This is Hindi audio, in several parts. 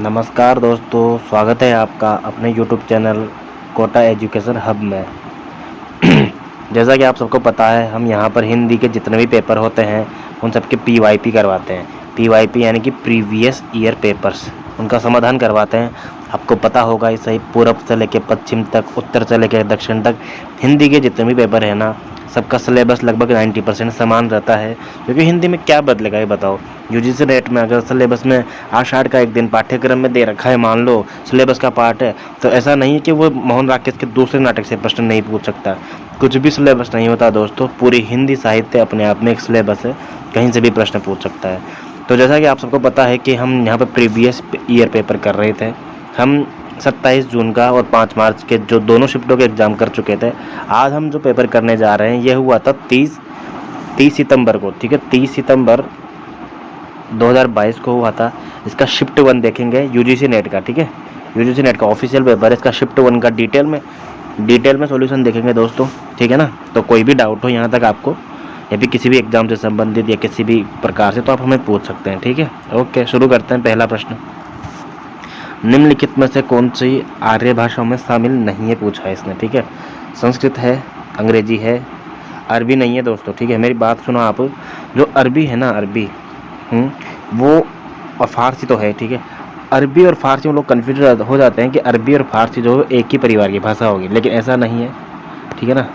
नमस्कार दोस्तों, स्वागत है आपका अपने YouTube channel Kota Education Hub में। जैसा कि आप सबको पता है, हम यहाँ पर हिंदी के जितने भी पेपर होते हैं उन सबके PYP करवाते हैं। PYP यानी कि प्रीवियस ईयर पेपर्स, उनका समाधान करवाते हैं। आपको पता होगा इसे ही, पूर्व से लेकर पश्चिम तक, उत्तर से लेकर दक्षिण तक हिंदी के जितने भी पेपर है ना, सबका सिलेबस लगभग 90% समान रहता है। क्योंकि हिंदी में क्या बदलेगा ये बताओ। UGC नेट में अगर सिलेबस में आषाढ़ का एक दिन पाठ्यक्रम में दे रखा है, मान लो सिलेबस का पार्ट है, तो ऐसा नहीं है कि वो मोहन राकेश के दूसरे नाटक से प्रश्न नहीं पूछ सकता। कुछ भी सिलेबस नहीं होता दोस्तों, पूरी हिंदी साहित्य अपने आप में एक सिलेबस है, कहीं से भी प्रश्न पूछ सकता है। तो जैसा कि आप सबको पता है कि हम यहाँ पर प्रीवियस ईयर पेपर कर रहे थे। हम 27 जून का और 5 मार्च के जो दोनों शिफ्टों के एग्ज़ाम कर चुके थे। आज हम जो पेपर करने जा रहे हैं ये हुआ था 30 सितंबर को, ठीक है। 30 सितंबर 2022 को हुआ था। इसका शिफ्ट 1 देखेंगे UGC नेट का, ठीक है। UGC नेट का ऑफिशियल पेपर है, इसका शिफ्ट 1 का डिटेल में सॉल्यूशन देखेंगे दोस्तों, ठीक है ना। तो कोई भी डाउट हो यहाँ तक आपको, या फिर किसी भी एग्जाम से संबंधित या किसी भी प्रकार से, तो आप हमें पूछ सकते हैं, ठीक है। ओके, शुरू करते हैं। पहला प्रश्न, निम्नलिखित में से कौन सी आर्य भाषाओं में शामिल नहीं है, पूछा है इसने, ठीक है। संस्कृत है, अंग्रेजी है, अरबी नहीं है दोस्तों, ठीक है। मेरी बात सुनो आप, जो अरबी है ना, अरबी वो और फारसी तो है, ठीक है। अरबी और फारसी में लोग कन्फ्यूज हो जाते हैं कि अरबी और फारसी जो है एक ही परिवार की भाषा होगी, लेकिन ऐसा नहीं है, ठीक है ना।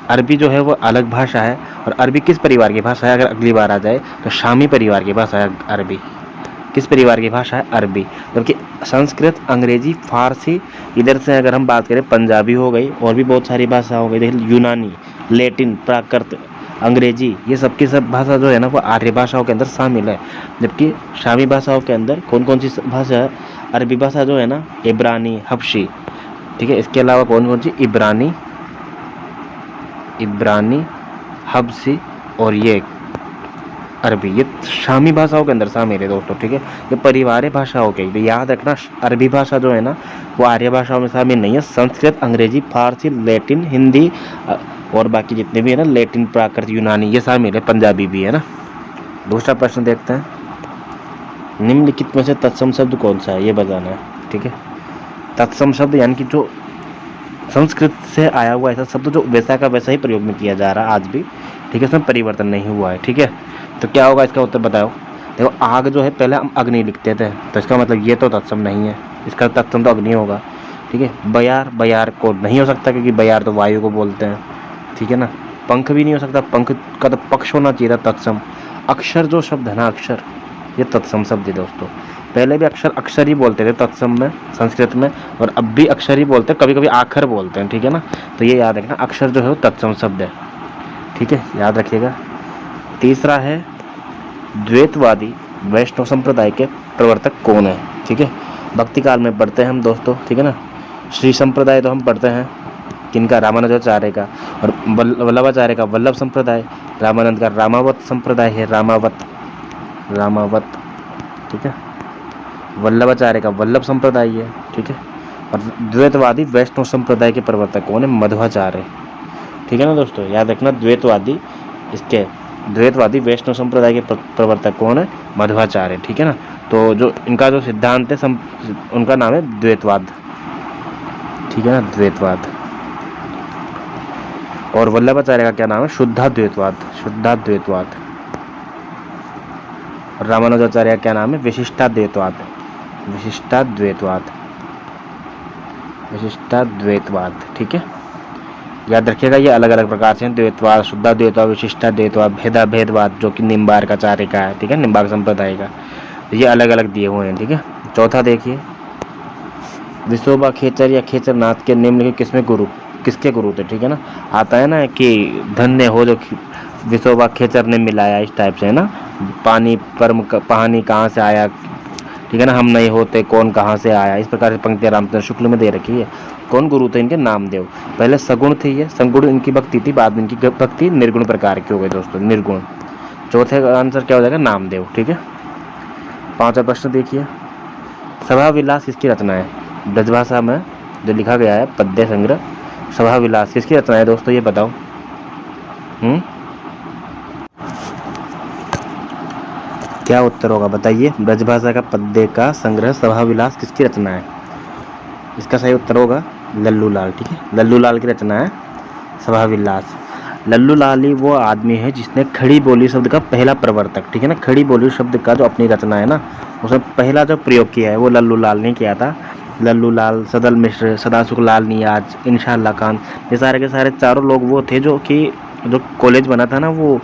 अरबी जो है वो अलग भाषा है। और अरबी किस परिवार की भाषा है, अगर अगली बार आ जाए तो शामी परिवार की भाषा है अरबी। किस परिवार की भाषा है, अरबी। जबकि संस्कृत, अंग्रेजी, फारसी, इधर से अगर हम बात करें पंजाबी हो गई, और भी बहुत सारी भाषा हो गई, देखिए यूनानी, लैटिन, प्राकृत, अंग्रेजी, ये सब की सब भाषा जो है ना वो आर्य भाषाओं के अंदर शामिल है। जबकि शामी भाषाओं के अंदर कौन कौन सी भाषा है, अरबी भाषा जो है ना, इब्रानी, हबशी, ठीक है। इसके अलावा कौन कौन सी, इब्रानी, हबशी और ये अरबी, ये शामी भाषाओं के अंदर शामिल है दोस्तों, ठीक है। ये परिवार भाषाओं के, तो याद रखना अरबी भाषा जो है ना वो आर्य भाषाओं में शामिल नहीं है। संस्कृत, अंग्रेजी, फारसी, लैटिन, हिंदी और बाकी जितने भी है ना, लैटिन, प्राकृत, यूनानी, ये शामिल है, पंजाबी भी है ना। दूसरा प्रश्न देखते हैं, निम्नलिखित में से तत्सम शब्द कौन सा है, ये बताना है, ठीक है। तत्सम शब्द यानी कि जो संस्कृत से आया हुआ ऐसा शब्द जो वैसा का वैसा ही प्रयोग में किया जा रहा है आज भी, ठीक है, इसमें परिवर्तन नहीं हुआ है, ठीक है। तो क्या होगा इसका उत्तर बताओ। देखो, आग जो है पहले हम अग्नि लिखते थे, तो इसका मतलब ये तो तत्सम नहीं है, इसका तत्सम तो अग्नि होगा, ठीक है। बयार को नहीं हो सकता, क्योंकि बयार तो वायु को बोलते हैं, ठीक है ना। पंख भी नहीं हो सकता, पंख का तो पक्ष होना चाहिए था, तत्सम। अक्षर जो शब्द है ना, अक्षर, ये तत्सम शब्द है दोस्तों। पहले भी अक्षर ही बोलते थे तत्सम में, संस्कृत में, और अब भी अक्षर ही बोलते हैं, कभी कभी आखर बोलते हैं, ठीक है ना। तो ये याद रखना, अक्षर जो है वो तत्सम शब्द है, ठीक है, याद रखिएगा। तीसरा है, द्वैतवादी वैष्णव संप्रदाय के प्रवर्तक कौन है, ठीक है। भक्ति काल में पढ़ते हैं हम दोस्तों, ठीक है ना। श्री संप्रदाय तो हम पढ़ते हैं किनका, रामानुजाचार्य का, और वल्लभाचार्य का वल्लभ संप्रदाय, रामानंद का रामावत संप्रदाय है, रामावत, ठीक है। वल्लभाचार्य का वल्लभ संप्रदाय है, ठीक है। और द्वैतवादी वैष्णव संप्रदाय के प्रवर्तक कौन है, मध्वाचार्य, ठीक है ना दोस्तों, याद रखना। द्वैतवादी वैष्णव संप्रदाय के प्रवर्तक कौन है, मध्वाचार्य, ठीक है ना। तो जो इनका जो सिद्धांत है उनका नाम है द्वैतवाद, ठीक है ना, द्वैतवाद। और वल्लभाचार्य का क्या नाम है, शुद्धाद्वैतवाद। और रामानुजाचार्य का क्या नाम है, विशिष्टाद्वैतवाद, ठीक है। याद रखिएगा, ये अलग अलग प्रकार से हैं, द्वैतवाद, शुद्धाद्वैतवाद, विशिष्टाद्वैतवाद, भेदाभेदवाद, जो कि निम्बार्काचार्य का है, ठीक है, निम्बार्क संप्रदाय का। ये अलग अलग दिए हुए हैं, ठीक है। चौथा देखिए, विशोबा खेचर या खेचरनाथ के निम्नलिखित किसके गुरु थे, ठीक है ना। आता है ना कि धन्य हो जो विशोबा खेचर ने मिलाया, इस टाइप से है ना। पानी कहाँ से आया, ठीक है ना, हम नहीं होते कौन कहाँ से आया, इस प्रकार से पंक्तियाँ रामचंद्र शुक्ल में दे रखी है। कौन गुरु थे इनके, नामदेव। पहले सगुण थे ये, सगुण इनकी भक्ति थी, बाद में इनकी भक्ति निर्गुण प्रकार की हो गई दोस्तों, निर्गुण। चौथे का आंसर क्या हो जाएगा, नामदेव, ठीक है। पांचवा प्रश्न देखिए, सभा विलास किसकी रचना है, ब्रजभाषा में जो लिखा गया है पद्य संग्रह, सभा विलास किसकी रचना है दोस्तों, ये बताओ। क्या उत्तर होगा बताइए। ब्रजभाषा का पद्य का संग्रह सभा विलास किसकी रचना है? इसका सही उत्तर होगा लल्लू लाल। ठीक है, लल्लू लाल की रचना है सभा विलास। लल्लू लाल ही वो आदमी है जिसने खड़ी बोली शब्द का पहला प्रवर्तक, ठीक है ना, खड़ी बोली शब्द का जो अपनी रचना है ना, उसने पहला जो प्रयोग किया है वो लल्लू लाल ने किया था। लल्लू लाल, सदल मिश्र, सदाशुक लाल नियाज, इंशाअल्लाह खान, ये सारे के सारे चारों लोग वो थे जो कि जो कॉलेज बना था ना वो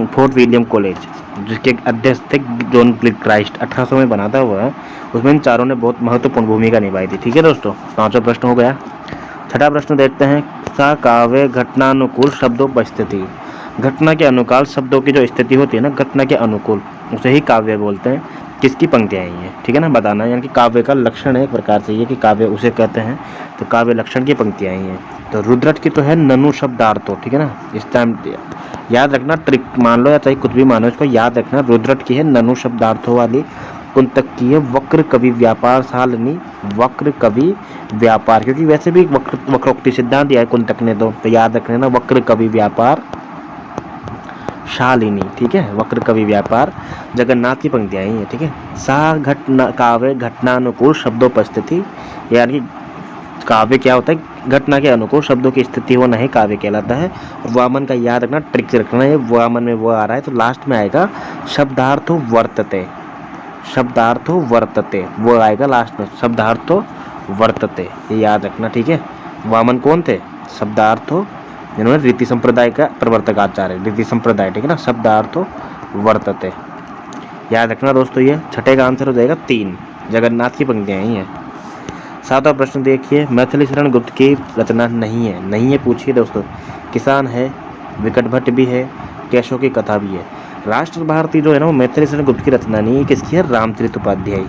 फोर्ट विलियम कॉलेज, जिसके अध्यक्ष थे जॉन क्राइस्ट, 1800 में बना था वो है। उसमें इन चारों ने बहुत महत्वपूर्ण भूमिका निभाई थी। ठीक है दोस्तों, 5वां प्रश्न हो गया। छठा प्रश्न देखते हैं। सा काव्य घटनानुकूल शब्दोपस्थिति। घटना के अनुकाल शब्दों की जो स्थिति होती है ना, घटना के अनुकूल, उसे ही काव्य बोलते हैं। किसकी पंक्तियाँ आई हैं, ठीक है ना, बताना है। यानी कि काव्य का लक्षण है एक प्रकार से ये कि काव्य उसे कहते हैं, तो काव्य लक्षण की पंक्तियाँ आई हैं। तो रुद्रट की तो है ननु शब्दार्थो, ठीक है ना, इस टाइम याद रखना, ट्रिक मान लो या चाहे कुछ भी मानो, इसको याद रखना। रुद्रट की है ननु शब्दार्थों वाली, कुंतक की है वक्र कवि व्यापार शालिनी, वक्र कवि व्यापार, क्योंकि वैसे भी वक्रोक्ति सिद्धांत दिया है कुंतक ने, तो याद रखना ना, वक्र कवि व्यापार शालिनी, ठीक है, वक्र कवि व्यापार जगन्नाथ की पंक्तियां आई हैं। ठीक है, सा घटना काव्य घटनानुकूल शब्दोपस्थिति, यानी काव्य क्या होता है, घटना के अनुकूल शब्दों की स्थिति होना ही काव्य कहलाता है। और वामन का याद रखना, ट्रिक से रखना, ये वामन में वो आ रहा है तो लास्ट में आएगा शब्दार्थो वर्तते, शब्दार्थो वर्तते, वो आएगा लास्ट में, शब्दार्थो वर्तते, ये याद रखना। ठीक है, वामन कौन थे? शब्दार्थो, जिन्होंने रीति संप्रदाय का प्रवर्तक आचार्य, रीति संप्रदाय, ठीक है ना, शब्दार्थो वर्तते, याद रखना दोस्तों। ये छठे का आंसर हो जाएगा 3, जगन्नाथ की पंक्तियां ही हैं। 7वां प्रश्न देखिए। मैथिली शरण गुप्त की रचना नहीं है, नहीं है पूछिए दोस्तों। किसान है, विकट भट्ट भी है, केशव की कथा भी है। राष्ट्र भारती जो है ना वो मैथिली शरण गुप्त की रचना नहीं है, किसकी है? रामचरित उपाध्याय,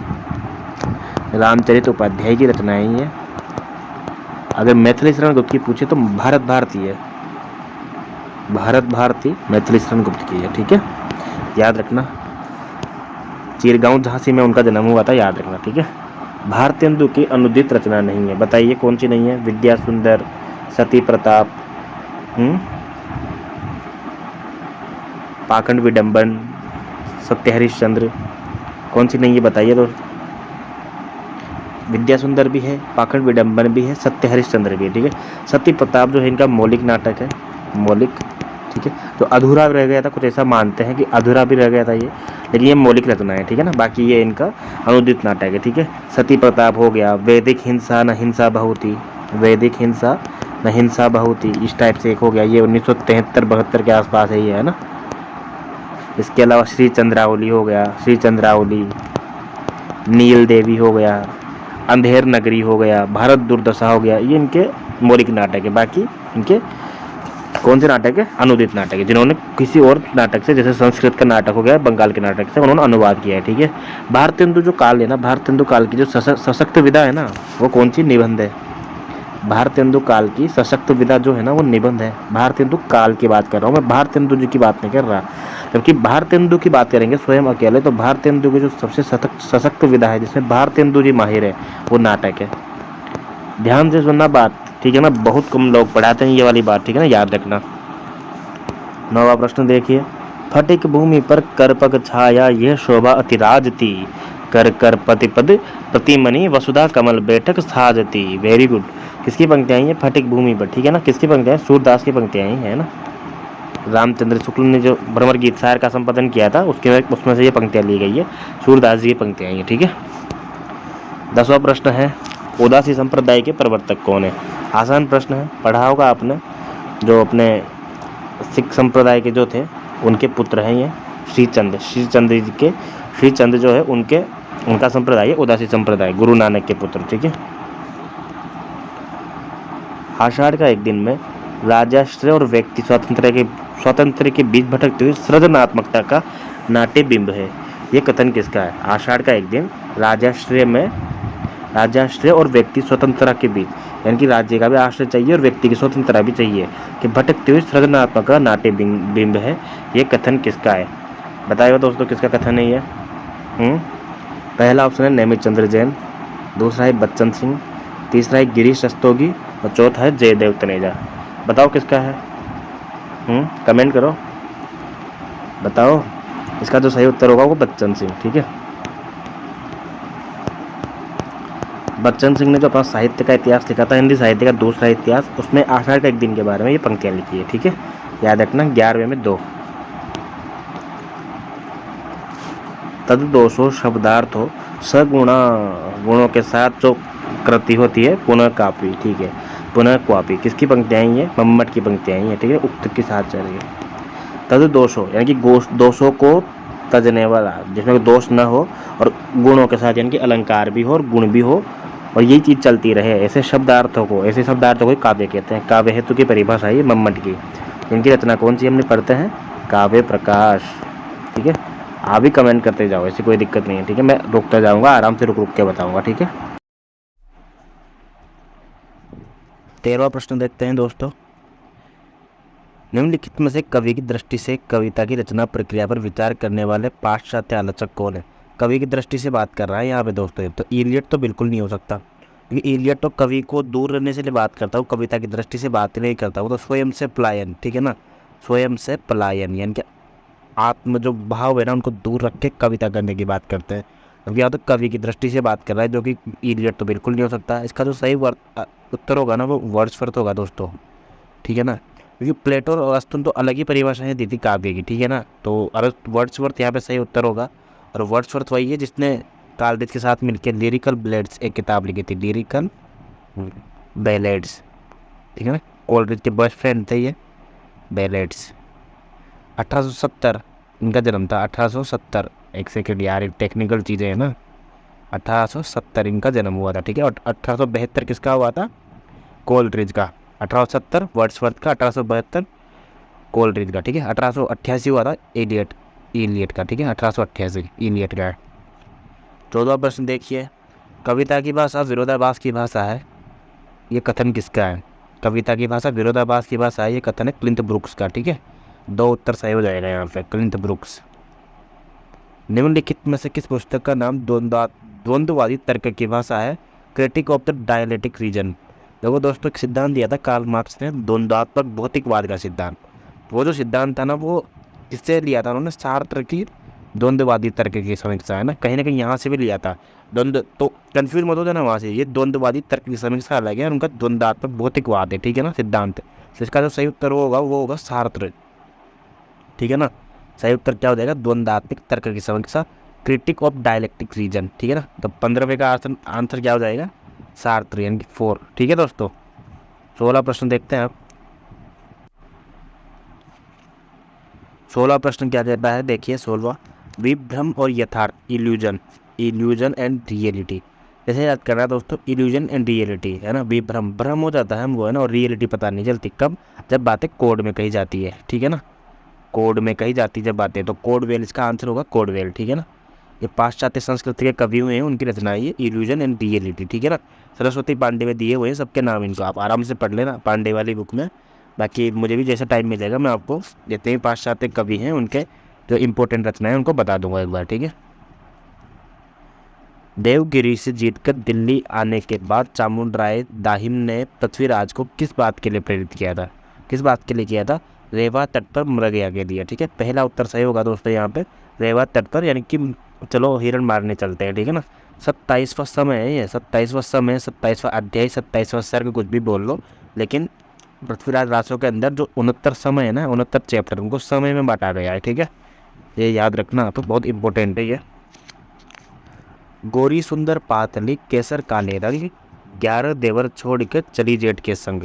रामचरित उपाध्याय की रचना ही है। अगर मैथिली शरण गुप्त की पूछे तो भारत भारती है, भारत भारती मैथिली शरण गुप्त की है। ठीक है, याद रखना। चिरगांव झांसी में उनका जन्म हुआ था, याद रखना। ठीक है, भारतेंदु की अनुदित रचना नहीं है, बताइए कौन सी नहीं है? विद्या सुंदर, सती प्रताप, पाखंड विडंबन, सत्य हरिश्चंद्र, कौन सी नहीं है बताइए दोस्त? विद्या सुंदर भी है, पाखंड विडंबन भी है, सत्य हरिश्चंद्र भी है। ठीक है, सती प्रताप जो है इनका मौलिक नाटक है, मौलिक, ठीक है, तो अधूरा रह गया था, कुछ ऐसा मानते हैं कि अधूरा भी रह गया था ये, लेकिन ये मौलिक रचना है। ठीक है ना, बाकी ये इनका अनुदित नाटक है। ठीक है, सती प्रताप हो गया, वैदिक हिंसा न हिंसा बहुती, वैदिक हिंसा न हिंसा बहुती, इस टाइप से एक हो गया, ये 1973-72 के आसपास है ये, है ना। इसके अलावा श्री चंद्रावली हो गया, श्री चंद्रावली, नील देवी हो गया, अंधेर नगरी हो गया, भारत दुर्दशा हो गया, ये इनके मौलिक नाटक है। बाकी इनके कौन से नाटक है? अनुदित नाटक है, जिन्होंने किसी और नाटक से, जैसे संस्कृत का नाटक हो गया, बंगाल के नाटक से उन्होंने अनुवाद किया है। ठीक है, भारतेंदु जो काल है ना, भारतेंदु काल की जो सशक्त विधा है ना, वो कौन सी? निबंध है। भारतेंदु काल की सशक्त विधा जो है ना वो निबंध है। भारतेंदु काल की बात कर रहा हूँ मैं, भारतेंदु जी की बात नहीं कर रहा। जबकि भारतेंदु की बात करेंगे स्वयं अकेले, तो भारतेंदु की जो सबसे सशक्त विधा है जिसमें भारतेंदु जी माहिर है, वो नाटक है। ध्यान से सुनना बात, ठीक है ना, बहुत कम लोग पढ़ाते हैं ये वाली बात, ठीक है ना, याद रखना। 9वां प्रश्न देखिए। फटिक भूमि पर करपग छाया यह शोभा अतिराजती, कर कर पतिपद प्रतिमणि वसुधा कमल बैठक साजती। Very good. किसकी पंक्तियां आई हैं? फटिक भूमि पर, ठीक है ना, किसकी पंक्तियां? सूरदास की पंक्तियां आई है ना। रामचंद्र शुक्ल ने जो भ्रमर गीत सार का संपादन किया था उसमें से ये पंक्तियां ली गई है, सूरदास जी की पंक्तियां आई हैं। ठीक है, 10वां प्रश्न है। उदासी संप्रदाय के प्रवर्तक कौन है? आसान प्रश्न है, पढ़ा होगा आपने। जो अपने सिख संप्रदाय के जो थे उनके पुत्र हैं ये श्रीचंद, श्रीचंद जी के, श्रीचंद जो है उनका संप्रदाय है उदासी संप्रदाय, गुरु नानक के पुत्र। ठीक है, आषाढ़ का एक दिन में राजाश्रय और व्यक्ति स्वातंत्र के बीच भटकते हुए सृजनात्मकता का नाट्य बिंब है। ये कथन किसका है? आषाढ़ का एक दिन राजाश्रय और व्यक्ति स्वतंत्रता के बीच, यानी कि राज्य का भी आश्रय चाहिए और व्यक्ति की स्वतंत्रता भी चाहिए, कि भटकते हुए सृजनात्मक का नाट्य बिंब है। ये कथन किसका है? बताइए दोस्तों, किसका कथन है ये? पहला ऑप्शन है नेमित चंद्र जैन, दूसरा है बच्चन सिंह, तीसरा है गिरीश रस्तोगी और चौथा है जयदेव तनेजा। बताओ किसका है? कमेंट करो, बताओ। इसका जो सही उत्तर होगा वो बच्चन सिंह। ठीक है, बच्चन सिंह ने जो अपना साहित्य का इतिहास लिखा था, हिंदी साहित्य का दूसरा इतिहास, उसमें आषाढ़ के एक दिन के बारे में ये पंक्तियाँ लिखी है। ठीक है, याद रखना 11वें में 2। तद दोषो शब्दार्थ हो सगुणा, गुणों के साथ जो कृति होती है पुनः कापी। ठीक है, पुनः क्वापी किसकी पंक्तियाँ हैं? ये मम्मट की पंक्तियाँ हैं। ठीक है, उक्त के साथ चल रही है। तद दोषो यानी कि दोषों को तजने वाला, जिसमें दोष न हो और गुणों के साथ यानी कि अलंकार भी हो और गुण भी हो और यही चीज़ चलती रहे, ऐसे शब्दार्थों को काव्य कहते हैं। काव्य हेतु की परिभाषा है मम्मट की। इनकी रचना कौन सी हमने पढ़ते हैं? काव्य प्रकाश। ठीक है, आप भी कमेंट करते जाओ, ऐसी कोई दिक्कत नहीं है। ठीक है, मैं रुकता जाऊंगा, आराम से रुक रुक के बताऊंगा। ठीक है, 13वां प्रश्न देखते हैं दोस्तों। निम्नलिखित में से कवि की दृष्टि से कविता की रचना प्रक्रिया पर विचार करने वाले पाश्चात्य आलोचक कौन है? कवि की दृष्टि से बात कर रहा है यहाँ पे दोस्तों। तो इलियट तो बिल्कुल नहीं हो सकता, क्योंकि इलियट तो कवि को दूर रहने से बात करता हूँ, कविता की दृष्टि से बात नहीं करता हूँ। तो स्वयं से पलायन, ठीक है ना, स्वयं से पलायन यानी कि आत्म जो भाव है ना उनको दूर रख के कविता करने की बात करते हैं। क्योंकि यहाँ तो कवि की दृष्टि से बात कर रहा है, जो कि इलियट तो बिल्कुल नहीं हो सकता। इसका जो सही उत्तर होगा ना वो वर्ड्सवर्थ होगा दोस्तों। ठीक है ना, क्योंकि प्लेटो और अरस्तु तो अलग ही परिभाषाएं दी थी काव्य की। ठीक है ना, तो वर्ड्सवर्थ यहाँ पे सही उत्तर होगा। और वर्ड्सवर्थ वही है जिसने काल्डिज के साथ मिलकर लिरिकल बैलेड्स एक किताब लिखी थी, लिरिकल बैलेड्स। ठीक है ना, कोलरिज के बेस्ट फ्रेंड थे ये बैलेड्स। 1870 इनका जन्म था, 1870। एक सेकेंड यार, टेक्निकल चीज़ें हैं ना। 1870 इनका जन्म हुआ था। ठीक है, और 1872 किसका हुआ था? कोलरिज का। 1870 वर्ड्सवर्थ का, 1872 कोलरिज का। ठीक है, 1888 हुआ था इलियट का। ठीक है, 1888 इलियट का। 14वां प्रश्न देखिए। कविता की भाषा विरोधाभास की भाषा है, ये कथन किसका है? कविता की भाषा विरोधाभास की भाषा है, ये कथन है क्लिंट ब्रूक्स का। ठीक है, 2 उत्तर सही हो जाएगा यहाँ पे, क्लिंट ब्रूक्स। निम्नलिखित में से किस पुस्तक का नाम द्वंद्ववादी तर्क की भाषा है? Critique of the dialectic reason. देखो दोस्तों, एक सिद्धांत दिया था कार्ल मार्क्स ने, द्वंद्वात्मक भौतिकवाद का सिद्धांत। वो जो सिद्धांत था ना वो किससे लिया था उन्होंने? सार्त्र की द्वंद्ववादी तर्क की समीक्षा है ना कहीं यहाँ से भी लिया था। द्वंद्व तो कन्फ्यूज मत हो जाना वहाँ से, ये द्वंद्ववादी तर्क की समीक्षा अलग है, उनका द्वंद्वात्मक भौतिकवाद है। ठीक है ना, सिद्धांत। तो इसका जो सही उत्तर होगा वो होगा सार्त्र। ठीक है ना, सही उत्तर क्या हो जाएगा? द्वंद्वात्मक तर्क की समीक्षा, क्रिटिक ऑफ डायलेक्टिक रीजन। ठीक है ना, तो 15वें का आंसर क्या हो जाएगा? सार्त्र यानी कि 4। ठीक है दोस्तों, 16 प्रश्न देखते हैं आप। 16 प्रश्न क्या कहता है देखिए। 16वां, विभ्रम और यथार्थ, इल्यूजन एंड रियलिटी। जैसे याद करना है दोस्तों, इल्यूजन एंड रियलिटी है ना, विभ्रम भ्रम हो जाता है हमको है ना, और रियलिटी पता नहीं चलती कब, जब बातें कोड में कही जाती है। ठीक है ना, कोड में कही जाती जब बातें, तो कोडवेल इसका आंसर होगा, कोडवेल। ठीक है ना, ये पाश्चात्य संस्कृति के कवि हुए हैं, उनकी रचना है ये इल्यूजन एंड रियलिटी। ठीक है ना, सरस्वती पांडे में दिए हुए हैं सबके नाम, इनको आप आराम से पढ़ लेना पांडे वाली बुक में। बाकी मुझे भी जैसा टाइम मिलेगा मैं आपको जितने भी पाश्चात्य कवि हैं उनके जो इंपॉर्टेंट रचनाएं उनको बता दूंगा एक बार। ठीक है, देवगिरी से जीतकर दिल्ली आने के बाद चामुंडराय दाहिम ने पृथ्वीराज को किस बात के लिए प्रेरित किया था? किस बात के लिए किया था? रेवा तट पर मृगया के लिए। ठीक है, पहला उत्तर सही होगा दोस्तों यहाँ पे, रेवा तट पर, यानी कि चलो हिरण मारने चलते हैं। ठीक है ना, 27वां समय है ये, 27वां समय, 27वां अध्याय, 27वां सर्ग, कुछ भी बोल लो, लेकिन पृथ्वीराज रासो के अंदर जो 69 समय है ना, 69 चैप्टर, उनको समय में बांटा गया है। ठीक है, ये याद रखना तो बहुत इंपॉर्टेंट है ये। गोरी सुंदर पातली केसर काले रंग, 11 देवर छोड़ के चली जेठ के संग।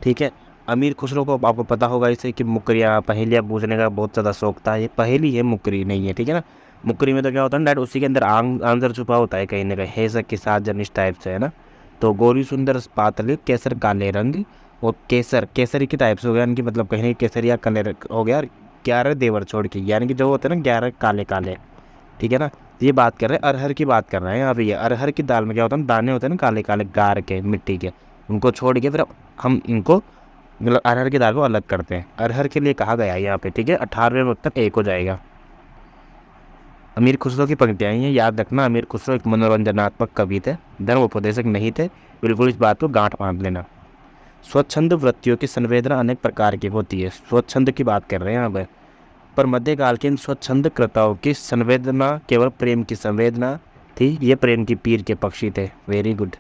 ठीक है, अमीर खुसरो को आपको पता होगा इसे कि मुकरियाँ पहेलियाँ पूछने का बहुत ज़्यादा शौक था। ये पहेली है, मुकरी नहीं है। ठीक है ना, मुकरी में तो क्या होता है ना, डायरेक्ट उसी के अंदर आंसर छुपा होता है कहीं ना कहीं, है सर के साथ जन इस टाइप से है ना। तो गोरी सुंदर पातली केसर काले रंग, और केसरी की टाइप से हो गया, यानी कि मतलब कहीं ना केसरिया काले हो गया, 11 देवर छोड़ के, यानी कि जो होते हैं ना 11 काले काले। ठीक है ना, ये बात कर रहे हैं अरहर की बात कर रहे हैं यहाँ पे। ये अरहर की दाल में क्या होता है, दाने होते हैं ना काले काले गार के, मिट्टी के, उनको छोड़ के फिर हम इनको मतलब अरहर की दाल को अलग करते हैं, अरहर के लिए कहा गया है यहाँ पे। ठीक है, 18वें में उत्तर एक हो जाएगा। अमीर खुसरो की पंक्तियाँ हैं, याद रखना, अमीर खुसरो एक मनोरंजनात्मक कवि थे, धर्म उपदेशक नहीं थे, बिल्कुल इस बात को गांठ बांध लेना। स्वच्छंद वृत्तियों की संवेदना अनेक प्रकार की होती है, स्वच्छंद की बात कर रहे हैं यहाँ पे। पर मध्यकाल के इन स्वच्छंद कृताओं की संवेदना केवल प्रेम की संवेदना थी। ये प्रेम की पीर के पक्षी थे। वेरी गुड,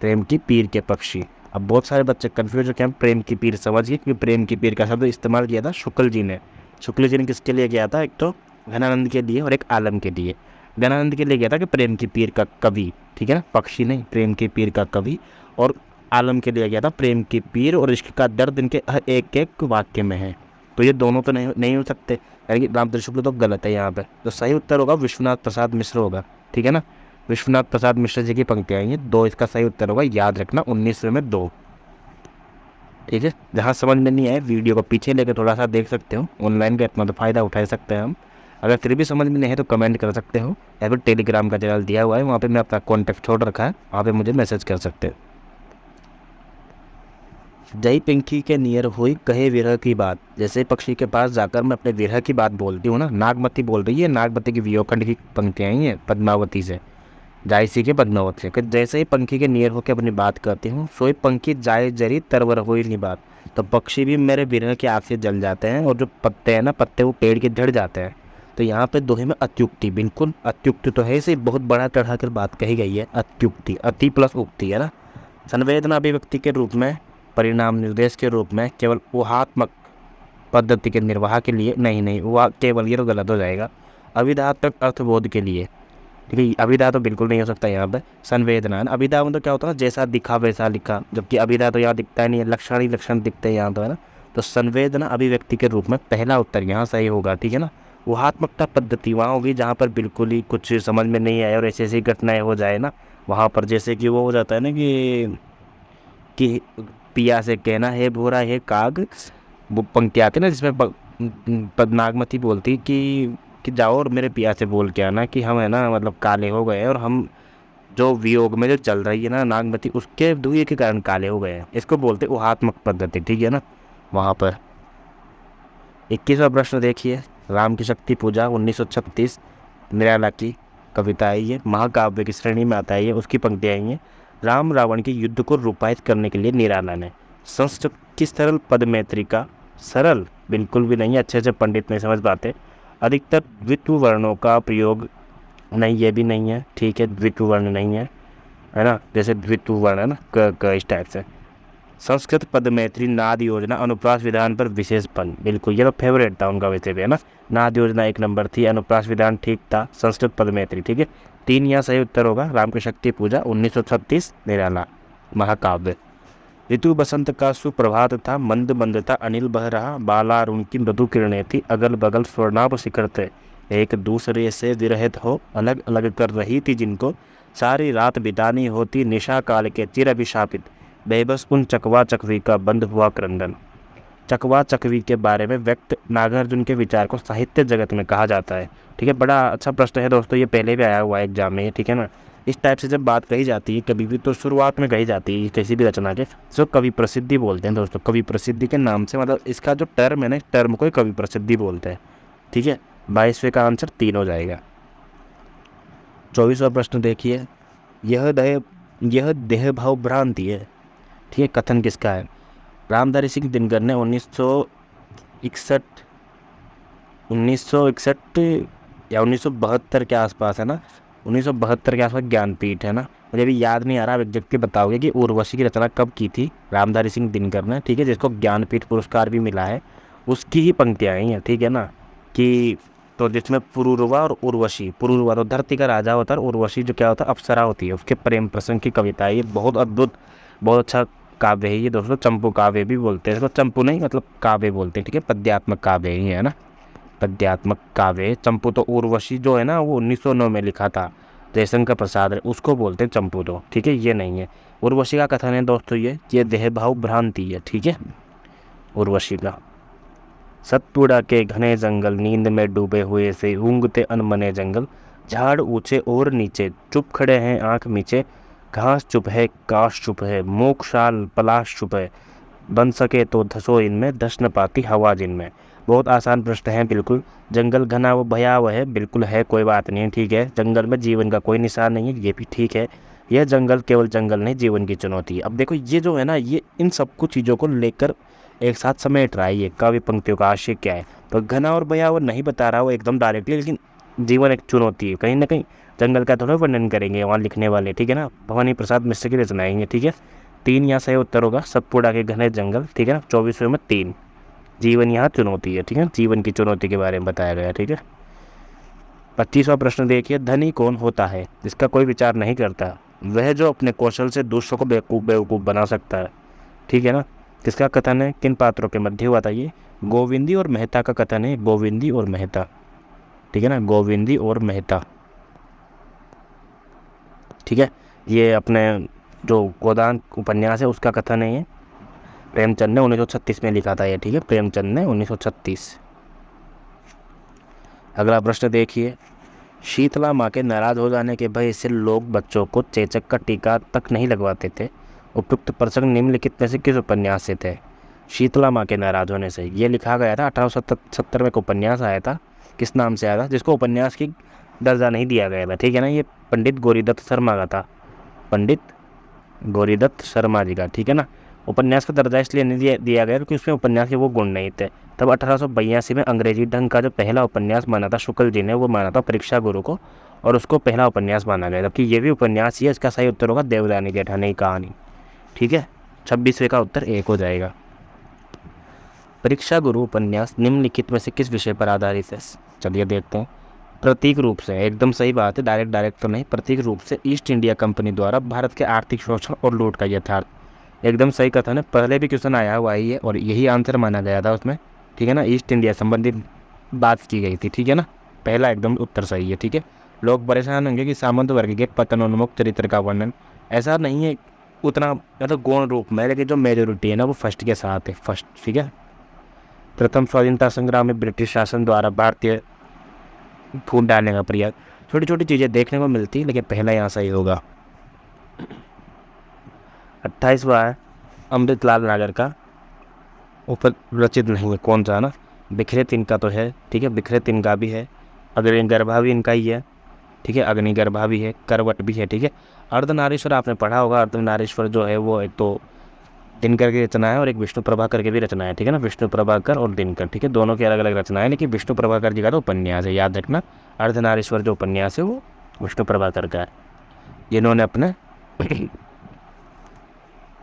प्रेम की पीर के पक्षी। अब बहुत सारे बच्चे कन्फ्यूज हो, क्या हम प्रेम की पीर समझ गए, क्योंकि प्रेम की पीर का शब्द इस्तेमाल किया था शुक्ल जी ने। शुक्ल जी ने किसके लिए किया था? एक तो घनानंद के लिए और एक आलम के लिए। घनानंद के लिए किया था कि प्रेम की पीर का कवि, ठीक है ना, पक्षी नहीं, प्रेम की पीर का कवि। और आलम के लिए किया था प्रेम की पीर और इश्क का दर्द इनके हर एक एक वाक्य में है। तो ये दोनों तो नहीं हो सकते, यानी कि रामचंद्र शुक्ल तो गलत है यहाँ पे। तो सही उत्तर होगा विश्वनाथ प्रसाद मिश्र होगा, ठीक है ना। विश्वनाथ प्रसाद मिश्र जी की पंक्तियाँ आई हैं दो, इसका सही उत्तर होगा, याद रखना 19 में 2, ठीक है। जहाँ समझ में नहीं आए वीडियो को पीछे लेकर थोड़ा सा देख सकते हो, ऑनलाइन का इतना तो फ़ायदा उठा सकते हैं हम। अगर फिर भी समझ में नहीं है तो कमेंट कर सकते हो, या फिर टेलीग्राम का चैनल दिया हुआ है, वहाँ पे मैं अपना कॉन्टैक्ट छोड़ रखा है, वहाँ पे मुझे मैसेज कर सकते हो। जय पंखी के नियर हुई कहे विरह की बात। जैसे पक्षी के पास जाकर मैं अपने विरह की बात बोलती हूँ ना, नागमती बोल रही है, नागमती की वियोखंड की पंक्तियाँ आई हैं पद्मावती से, जायसी के पद्मावत से, कि जैसे ही पंखी के नियर होकर अपनी बात करती हूँ, सोई पंखी जाए जरी तरवर हो ही नहीं बात। तो पक्षी भी मेरे विरह की आग से जल जाते हैं, और जो पत्ते हैं ना, पत्ते वो पेड़ के झड़ जाते हैं। तो यहाँ पे दोहे में अत्युक्ति, बिल्कुल अत्युक्ति तो है, इसे बहुत बड़ा चढ़ाकर बात कही गई है, अत्युक्ति, अति प्लस उक्ति है ना। संवेदना अभिव्यक्ति के रूप में, परिणाम निर्देश के रूप में, केवल ऊहात्मक पद्धति के निर्वाह के लिए नहीं, वह केवल, ये तो गलत हो जाएगा, अविधात्मक अर्थबोध के लिए, ठीक है। अभिधा तो बिल्कुल नहीं हो सकता यहाँ पे। संवेदना, अभिधा में तो क्या होता है, जैसा दिखा वैसा लिखा, जबकि अभिधा तो यहाँ दिखता ही नहीं है, लक्षण ही लक्षण दिखते हैं यहाँ तो, है ना। तो संवेदना अभिव्यक्ति के रूप में पहला उत्तर यहाँ सही होगा, ठीक है ना। ऊहात्मकता पद्धति वहाँ होगी जहाँ पर बिल्कुल ही कुछ समझ में नहीं आए और ऐसी ऐसी घटनाएं हो जाए ना, वहाँ पर जैसे कि वो हो जाता है ना कि पिया से कहना है भोरा है काग, वो पंक्ति आती है ना जिसमें नागमती बोलती कि जाओ और मेरे पिया से बोल के आना कि हम, है ना, मतलब काले हो गए और हम जो वियोग में जो चल रही है ना नागमती, उसके धुएं के कारण काले हो गए हैं। इसको बोलते ऊहात्मक पद्धति, ठीक है ना। वहाँ पर 21वां प्रश्न देखिए, राम की शक्ति पूजा 1936 निराला की कविता आई है, महाकाव्य की श्रेणी में आता है ये, उसकी पंक्तियाँ आई हैं। राम रावण के युद्ध को रूपायित करने के लिए निराला ने संस्कृत की सरल पद मैत्री का, सरल बिल्कुल भी नहीं, अच्छे से पंडित नहीं समझ पाते, अधिकतर द्वित्व वर्णों का प्रयोग, नहीं ये भी नहीं है, ठीक है, द्वित्व वर्ण नहीं है ना, जैसे द्वित्व वर्ण है ना क इस टाइप से। संस्कृत पद मैत्री नाद योजना अनुप्रास विधान पर विशेष पन, बिल्कुल ये तो फेवरेट था उनका वैसे भी, है ना। नाद योजना 1 नंबर थी, अनुप्रास विधान ठीक था, संस्कृत पद मैत्री, ठीक है। 3 यहाँ सही उत्तर होगा, राम की शक्ति पूजा 1936 निराला महाकाव्य। ऋतु बसंत का सुप्रभात था, मंद मंद था अनिल बह रहा, बालारुण की मृदु किरणें थी, अगल बगल स्वर्णाभ शिखर थे, एक दूसरे से विरहित हो अलग अलग कर रही थी जिनको, सारी रात बितानी होती निशा काल के चिर अभिशापित, बेबस उन चकवा चकवी का बंद हुआ क्रंदन। चकवा चकवी के बारे में व्यक्त नागार्जुन के विचार को साहित्य जगत में कहा जाता है, ठीक है। बड़ा अच्छा प्रश्न है दोस्तों, ये पहले भी आया हुआ है एग्जाम में, ठीक है ना। इस टाइप से जब बात कही जाती है कभी भी, तो शुरुआत में कही जाती है किसी भी रचना के, जो कवि प्रसिद्धि बोलते हैं दोस्तों, कवि प्रसिद्धि के नाम से, मतलब इसका जो टर्म है ना, इस टर्म को कवि प्रसिद्धि बोलते हैं, ठीक है। 22वें का आंसर 3 हो जाएगा। 24वां प्रश्न देखिए, यह देह भाव भ्रांति है, ठीक है, कथन किसका है? रामधारी सिंह दिनकर ने 1961 या 1972 के आसपास, है ना, 1972 के आसपास ज्ञानपीठ, है ना, मुझे भी याद नहीं आ रहा, आप एग्जैक्टली बताओगे कि उर्वशी की रचना कब की थी रामधारी सिंह दिनकर ने, ठीक है, जिसको ज्ञानपीठ पुरस्कार भी मिला है, उसकी ही पंक्तियाँ आई हैं, ठीक है ना। कि तो जिसमें पुरूरवा और उर्वशी, पुरूरवा तो धरती का राजा होता है, और उर्वशी जो क्या होता है, अप्सरा होती है, उसके प्रेम प्रसंग की कविता है, ये बहुत अद्भुत, बहुत अच्छा काव्य है ये दोस्तों, चंपू काव्य भी बोलते हैं इसको, चंपू नहीं मतलब काव्य बोलते हैं, ठीक है, पद्यात्मक काव्य ही है ना, पद्यात्मक काव्य। चंपू तो उर्वशी जो है ना, वो 1909 में लिखा था, जयशंकर प्रसाद, उसको बोलते हैं चंपू तो, ठीक है, ये नहीं है। उर्वशी का कथन है दोस्तों ये देह भाव भ्रांति है, ठीक है, उर्वशी का। सतपुड़ा के घने जंगल, नींद में डूबे हुए से ऊँघते अनमने जंगल, झाड़ ऊंचे और नीचे, चुप खड़े हैं आंख मीचे, घास चुप है काश चुप है, मोक्षाल पलाश चुप है, बन सके तो धसो इनमें, धस न पाती हवा जिनमें। बहुत आसान प्रश्न है, बिल्कुल। जंगल घना वो भयावह है, बिल्कुल है, कोई बात नहीं है, ठीक है। जंगल में जीवन का कोई निशान नहीं है, ये भी ठीक है। यह जंगल केवल जंगल नहीं, जीवन की चुनौती है। अब देखो ये जो है ना, ये इन सब कुछ चीज़ों को लेकर एक साथ समेट रहा है ये काव्य पंक्तियों का आशय क्या है। तो घना और भयावह नहीं बता रहा वो एकदम डायरेक्टली, लेकिन जीवन एक चुनौती है। कहीं ना कहीं जंगल का थोड़ा वर्णन करेंगे वहाँ लिखने वाले, ठीक है ना, भवानी प्रसाद मिश्र की रचनाएंगे, ठीक है। 3 यहाँ सही उत्तर होगा, सतपुड़ा के घने जंगल, ठीक है ना, 24वें में 3। जीवन यहाँ चुनौती है, ठीक है, जीवन की चुनौती के बारे में बताया गया, ठीक है। 25वां प्रश्न देखिए, धनी कौन होता है जिसका कोई विचार नहीं करता? वह जो अपने कौशल से दूसरों को बेवकूफ़ बेवकूफ़ बना सकता है, ठीक है ना। किसका कथन है, किन पात्रों के मध्य हुआ था ये? गोविंदी और मेहता का कथन है, गोविंदी और मेहता, ठीक है ना, गोविंदी और मेहता, ठीक है। ये अपने जो गोदान उपन्यास है उसका कथन है ये, प्रेमचंद ने 1936 में लिखा था ये, ठीक है, प्रेमचंद ने 1936। अगला प्रश्न देखिए, शीतला माँ के नाराज हो जाने के भय से लोग बच्चों को चेचक का टीका तक नहीं लगवाते थे। उपयुक्त प्रसंग निम्नलिखित में से किस उपन्यास से थे? शीतला माँ के नाराज होने से ये लिखा गया था 1870 में एक उपन्यास आया था, किस नाम से आया था, जिसको उपन्यास की दर्जा नहीं दिया गया था, ठीक है ना। ये पंडित गौरीदत्त शर्मा का था, पंडित गौरीदत्त शर्मा जी का, ठीक है ना। उपन्यास का दर्जा इसलिए नहीं दिया गया क्योंकि उसमें उपन्यास के वो गुण नहीं थे। तब 1882 में अंग्रेजी ढंग का जो पहला उपन्यास माना था शुक्ल जी ने, वो माना था परीक्षा गुरु को, और उसको पहला उपन्यास माना गया, जबकि ये भी उपन्यास ही है। इसका सही उत्तर होगा देवरानी जेठानी कहानी, ठीक है। 26वें का उत्तर 1 हो जाएगा। परीक्षा गुरु उपन्यास निम्नलिखित में से किस विषय पर आधारित है? चलिए देखते हैं। प्रतीक रूप से, एकदम सही बात है, डायरेक्ट तो नहीं, प्रतीक रूप से ईस्ट इंडिया कंपनी द्वारा भारत के आर्थिक शोषण और लूट का यथार्थ, एकदम सही कथन है। पहले भी क्वेश्चन आया हुआ ही है और यही आंसर माना गया था उसमें, ठीक है ना। ईस्ट इंडिया संबंधित बात की गई थी, ठीक है ना, पहला एकदम उत्तर सही है, ठीक है। लोग परेशान होंगे कि सामंत वर्ग के पतनोन्मुख चरित्र का वर्णन, ऐसा नहीं है उतना, मतलब गौण रूप में, लेकिन जो मेजोरिटी है ना वो फर्स्ट के साथ है, फर्स्ट, ठीक है। प्रथम स्वाधीनता संग्राम में ब्रिटिश शासन द्वारा भारतीय फूट डालने का प्रयास, छोटी छोटी चीज़ें देखने को मिलती, लेकिन पहला यहाँ सही होगा। 28वां है, अमृतलाल नागर का ऊपर रचित नहीं है, कौन सा ना, बिखरे तिनका तो है, ठीक है, बिखरे तिनका भी है, अग्निगर्भा भी इनका ही है, ठीक है, अग्निगर्भा भी है, करवट भी है, ठीक है। अर्धनारीश्वर आपने पढ़ा होगा, अर्धनारीश्वर जो है वो एक तो दिनकर की रचना है और एक विष्णु प्रभाकर की भी रचना है, ठीक है ना, विष्णु प्रभाकर और दिनकर, ठीक है, दोनों की अलग अलग रचना है, लेकिन विष्णु प्रभाकर जी का तो उपन्यास है, याद रखना। अर्धनारीश्वर जो उपन्यास है वो विष्णु प्रभाकर का है, जिन्होंने अपने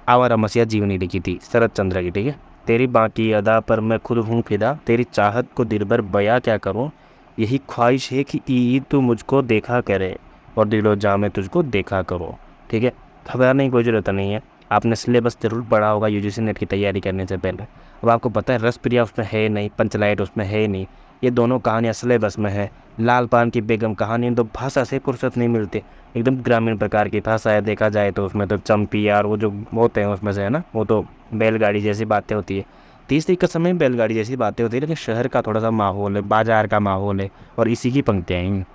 आवारा मसीहा जीवनी लिखी थी, शरद चंद्र की, ठीक है। तेरी बाकी अदा पर मैं खुद हूँ फिदा, तेरी चाहत को दिल भर बया क्या करूँ, यही ख्वाहिश है कि ईद तू मुझको देखा करे और दिलो जा में तुझको देखा करो, ठीक है। घबराने की कोई ज़रूरत नहीं है, आपने सिलेबस जरूर पढ़ा होगा यूजीसी नेट की तैयारी करने से पहले। अब आपको पता है रसप्रिया उसमें है नहीं, पंचलाइट उसमें है नहीं, ये दोनों कहानियाँ सिलेबस में है। लाल पान की बेगम कहानी तो भाषा से फुर्सत नहीं मिलती, एकदम ग्रामीण प्रकार की भाषा है, देखा जाए तो उसमें तो चंपी यार वो जो होते हैं उसमें से, है ना, वो तो बैलगाड़ी जैसी बातें होती है। तीसरी का समय बैलगाड़ी जैसी बातें होती है, लेकिन शहर का थोड़ा सा माहौल है, बाजार का माहौल है, और इसी की पंक्तियाँ हैं,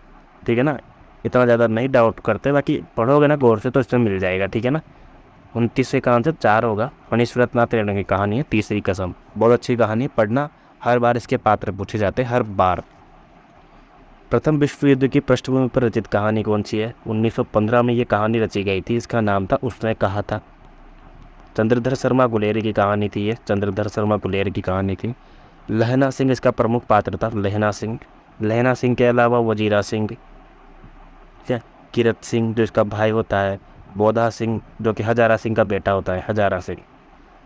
ठीक है ना। इतना ज़्यादा नहीं डाउट करते, बाकी पढ़ोगे ना गौर से तो इसमें मिल जाएगा, ठीक है ना। 29वें का आंसर 4 होगा। मनीष रत्नाथ रेणु की कहानी है तीसरी कसम, बहुत अच्छी कहानी, पढ़ना, हर बार इसके पात्र पूछे जाते हैं, हर बार। प्रथम विश्व युद्ध की पृष्ठभूमि पर रचित कहानी कौन सी है? 1915 में ये कहानी रची गई थी, इसका नाम था उसने कहा था। चंद्रधर शर्मा गुलेरी की कहानी थी ये, चंद्रधर शर्मा गुलेरी की कहानी थी। लहना सिंह इसका प्रमुख पात्र था, लहना सिंह। लहना सिंह के अलावा वजीरा सिंह, ठीक है, किरत सिंह जो इसका भाई होता है, बोधा सिंह जो कि हजारा सिंह का बेटा होता है, हजारा सिंह।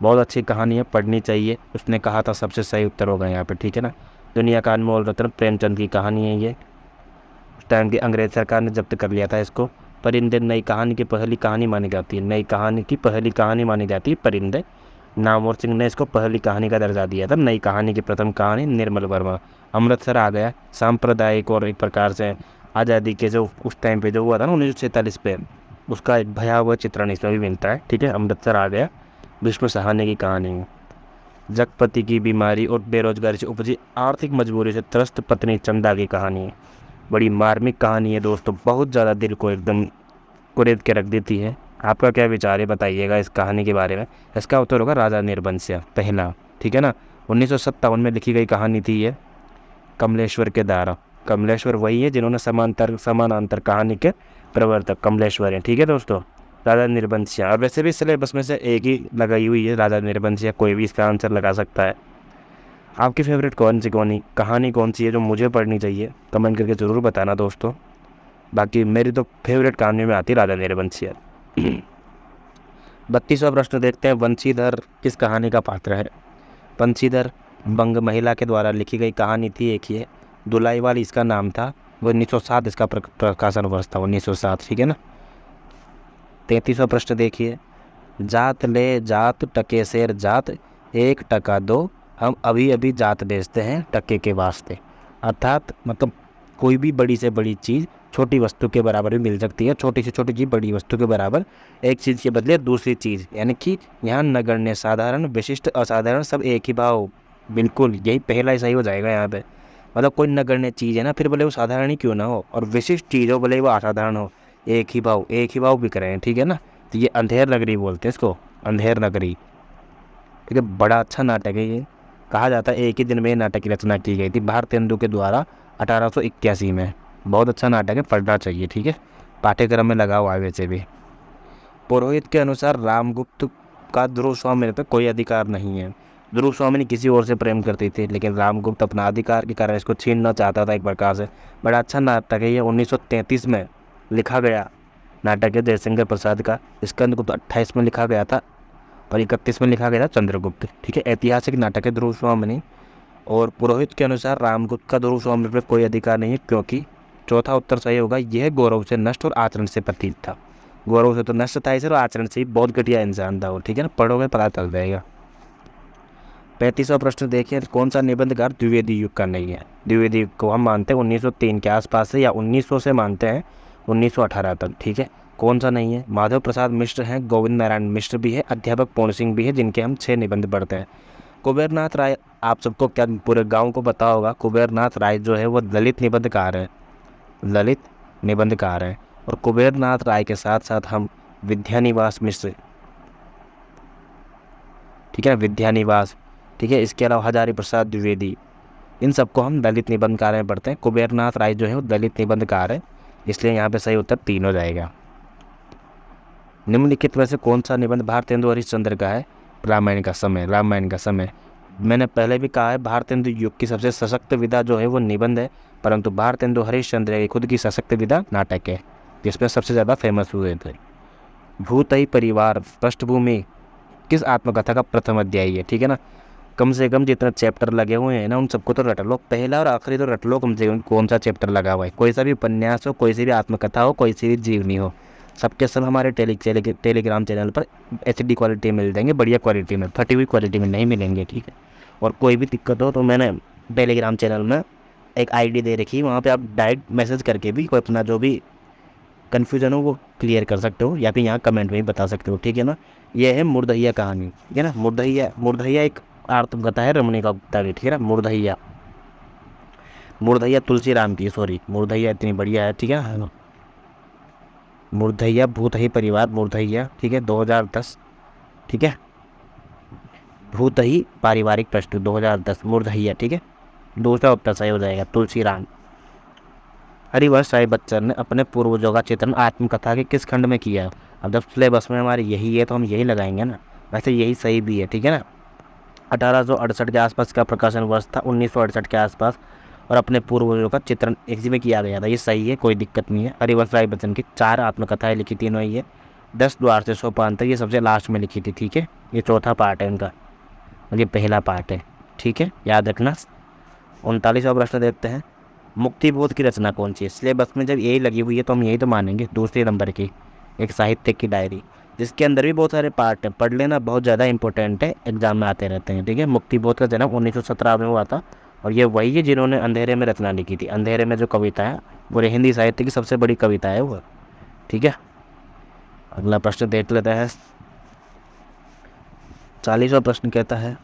बहुत अच्छी कहानी है, पढ़नी चाहिए। उसने कहा था सबसे सही उत्तर होगा यहाँ पे, ठीक है ना। दुनिया का अनमोल रत्न प्रेमचंद की कहानी है ये, उस टाइम की अंग्रेज सरकार ने जब्त कर लिया था इसको। परिंदे नई कहानी की पहली कहानी मानी जाती है, नई कहानी की पहली कहानी मानी जाती है परिंदे। नामवर सिंह ने इसको पहली कहानी का दर्जा दिया था, नई कहानी की प्रथम कहानी निर्मल वर्मा। अमृतसर आ गया, सांप्रदायिक और एक प्रकार से आज़ादी के जो उस टाइम पे जो हुआ था ना 1947 पे, उसका एक भयावह चित्रण इसमें भी मिलता है, ठीक है। अमृतसर आ गया भीष्म सहाने की कहानी है। जगपति की बीमारी और बेरोजगारी से उपजी आर्थिक मजबूरी से त्रस्त पत्नी चंदा की कहानी है, बड़ी मार्मिक कहानी है दोस्तों, बहुत ज़्यादा दिल को एकदम कुरेद के रख देती है। आपका क्या विचार है बताइएगा इस कहानी के बारे में। इसका उत्तर होगा राजा निर्बंश्य पहला, ठीक है ना। 1957 में लिखी गई कहानी थी ये, कमलेश्वर के द्वारा। कमलेश्वर वही है जिन्होंने समानांतर कहानी के प्रवर्तक कमलेश्वर हैं, ठीक है दोस्तों। राजा निर्बंश्य, और वैसे भी सिलेबस में से एक ही लगाई हुई है राजा निर्बंश्य, कोई भी इसका आंसर लगा सकता है। आपकी फेवरेट कहानी कौन सी है जो मुझे पढ़नी चाहिए, कमेंट करके ज़रूर बताना दोस्तों। बाकी मेरी तो फेवरेट कहानी में आती राजा नीरबंशी। 32वां प्रश्न देखते हैं, बंशीधर किस कहानी का पात्र है? बंशीधर बंग महिला के द्वारा लिखी गई कहानी थी, एक ही है, दुलाईवाल इसका नाम था। वो 1907 इसका प्रकाशन वर्ष था, 1907, ठीक है ना। 33वां प्रश्न देखिए, जात ले जात टके शेर जात, 1 टका दो, हम अभी अभी जात बेचते हैं टके के वास्ते। अर्थात मतलब कोई भी बड़ी से बड़ी चीज़ छोटी वस्तु के बराबर भी मिल सकती है, छोटी से छोटी चीज़ बड़ी वस्तु के बराबर, एक चीज़ के बदले दूसरी चीज़, यानी कि यहाँ नगण्य, साधारण, विशिष्ट, असाधारण सब एक ही भाव। बिल्कुल यही पहला ही सही हो जाएगा यहाँ पे। मतलब कोई नगण्य चीज़ है ना, फिर भले वो साधारण ही क्यों ना हो, और विशिष्ट चीज़ हो भले वो असाधारण हो, एक ही भाव बिक रहे हैं, ठीक है ना। तो ये अंधेर नगरी बोलते हैं इसको, अंधेर नगरी, ठीक है। बड़ा अच्छा नाटक है ये। कहा जाता है एक ही दिन में ये नाटक की रचना की गई थी भारतेंदु के द्वारा 1881 में। बहुत अच्छा नाटक है, पढ़ना चाहिए, ठीक है, पाठ्यक्रम में लगा हुआ है वैसे भी। पुरोहित के अनुसार रामगुप्त का ध्रुव स्वामी पर कोई अधिकार नहीं है। ध्रुव स्वामी किसी और से प्रेम करती थी, लेकिन रामगुप्त अपना अधिकार के कारण इसको छीनना चाहता था एक प्रकार से। बड़ा अच्छा नाटक है ये, 1933 में लिखा गया नाटक है जयशंकर प्रसाद का। स्कंदगुप्त 28 में लिखा गया था और 31 में लिखा गया था चंद्रगुप्त, ठीक है। ऐतिहासिक नाटक है ध्रुव स्वामी। और पुरोहित के अनुसार रामगुप्त का ध्रुव स्वामी पर कोई अधिकार नहीं है, क्योंकि चौथा उत्तर सही होगा, यह गौरव से नष्ट और आचरण से प्रतीत था। गौरव से तो नष्ट था इसे, और आचरण से ही बहुत घटिया इंसान था वो, ठीक है ना, पढ़ोगे पता चल जाएगा। 35वां प्रश्न देखिए, कौन सा निबंधकार द्विवेदी युग का नहीं है? द्विवेदी युग को हम मानते हैं 1903 के आसपास से, या 1900 से मानते हैं 1918 तक, ठीक है। कौन सा नहीं है? माधव प्रसाद मिश्र हैं, गोविंद नारायण मिश्र भी है, अध्यापक पूर्ण सिंह भी है, जिनके हम 6 निबंध पढ़ते हैं। कुबेरनाथ राय, आप सबको क्या पूरे गांव को पता होगा, कुबेरनाथ राय जो है वो दलित निबंधकार है, ललित निबंधकार है। और कुबेरनाथ राय के साथ साथ हम विद्यानिवास मिश्र, ठीक है, विद्यानिवास, ठीक है, इसके अलावा हजारी प्रसाद द्विवेदी, इन सबको हम दलित निबंधकार में पढ़ते हैं। कुबेरनाथ राय जो है वो दलित निबंधकार है, इसलिए यहाँ पे सही उत्तर 3 हो जाएगा। निम्नलिखित में से कौन सा निबंध भारतेंदु हरिश्चंद्र का है? रामायण का समय, रामायण का समय। मैंने पहले भी कहा है भारतेंदु युग की सबसे सशक्त विधा जो है वो निबंध है, परंतु भारतेंदु हरिश्चंद्र की खुद की सशक्त विधा नाटक है, जिसमें सबसे ज़्यादा फेमस हुए थे। भूतही परिवार पृष्ठभूमि किस आत्मकथा का प्रथम अध्याय है, ठीक है ना। कम से कम जितना चैप्टर लगे हुए हैं ना, उन सबको तो रट लो, पहला और आखिरी तो रट लो कम से कम, कौन सा चैप्टर लगा हुआ है। कोई सा भी उपन्यास हो, कोई सी भी आत्मकथा हो, कोई सी भी जीवनी हो, सबके सब हमारे टेलीग्राम चैनल पर HD क्वालिटी मिल जाएंगे, बढ़िया क्वालिटी में, फटी हुई क्वालिटी में नहीं मिलेंगे, ठीक है। और कोई भी दिक्कत हो तो मैंने टेलीग्राम चैनल में एक ID दे रखी है, वहाँ पे आप डायरेक्ट मैसेज करके भी कोई अपना जो भी कन्फ्यूजन हो वो क्लियर कर सकते हो, या फिर यहाँ कमेंट में ही बता सकते हो, ठीक है ना। ये है मुर्दहिया कहानी, ठीक है ना। मुर्दहिया एक आत्मकथा है रमणीका गुप्ता की, ठीक है ना। मुर्दहिया तुलसीराम की, सॉरी, मुर्दहिया इतनी बढ़िया है, ठीक है ना। मुर्दहिया भूतही परिवार, मुर्दहिया, ठीक है, 2010, ठीक है। भूतही पारिवारिक प्रश्न 2010, मुर्दहिया, ठीक है। दूसरा उत्तर सही हो जाएगा तुलसीराम। हरिवंश राय बच्चन ने अपने पूर्वजों का चित्रण आत्मकथा के किस खंड में किया है? अब जब सिलेबस में हमारे यही है तो हम यही लगाएंगे ना, वैसे यही सही भी है, ठीक है ना। 1868 के आसपास का प्रकाशन वर्ष था, 1968 के आसपास, और अपने पूर्वजों का चित्रण इसी में किया गया था, ये सही है, कोई दिक्कत नहीं है। हरिवंश राय बच्चन की 4 आत्मकथाएं लिखी थी इन्होंने, ये 10 द्वार से सोपान तक, ये सबसे लास्ट में लिखी थी, ठीक है। ये चौथा पार्ट है इनका, और ये पहला पार्ट है, ठीक है, याद रखना। 39वां प्रश्न देखते हैं, मुक्तिबोध की रचना कौन सी है? सिलेबस में जब यही लगी हुई है तो हम यही तो मानेंगे, दूसरे नंबर की, एक साहित्य की डायरी, जिसके अंदर भी बहुत सारे पार्ट हैं, पढ़ लेना, बहुत ज़्यादा इंपॉर्टेंट है, एग्जाम में आते रहते हैं, ठीक है। मुक्तिबोध का जन्म 1917 में हुआ था, और ये वही है जिन्होंने अंधेरे में रचना लिखी थी। अंधेरे में जो कविता है पूरे हिंदी साहित्य की सबसे बड़ी कविता है वो, ठीक है। अगला प्रश्न देख लेते हैं। 40वां प्रश्न कहता है,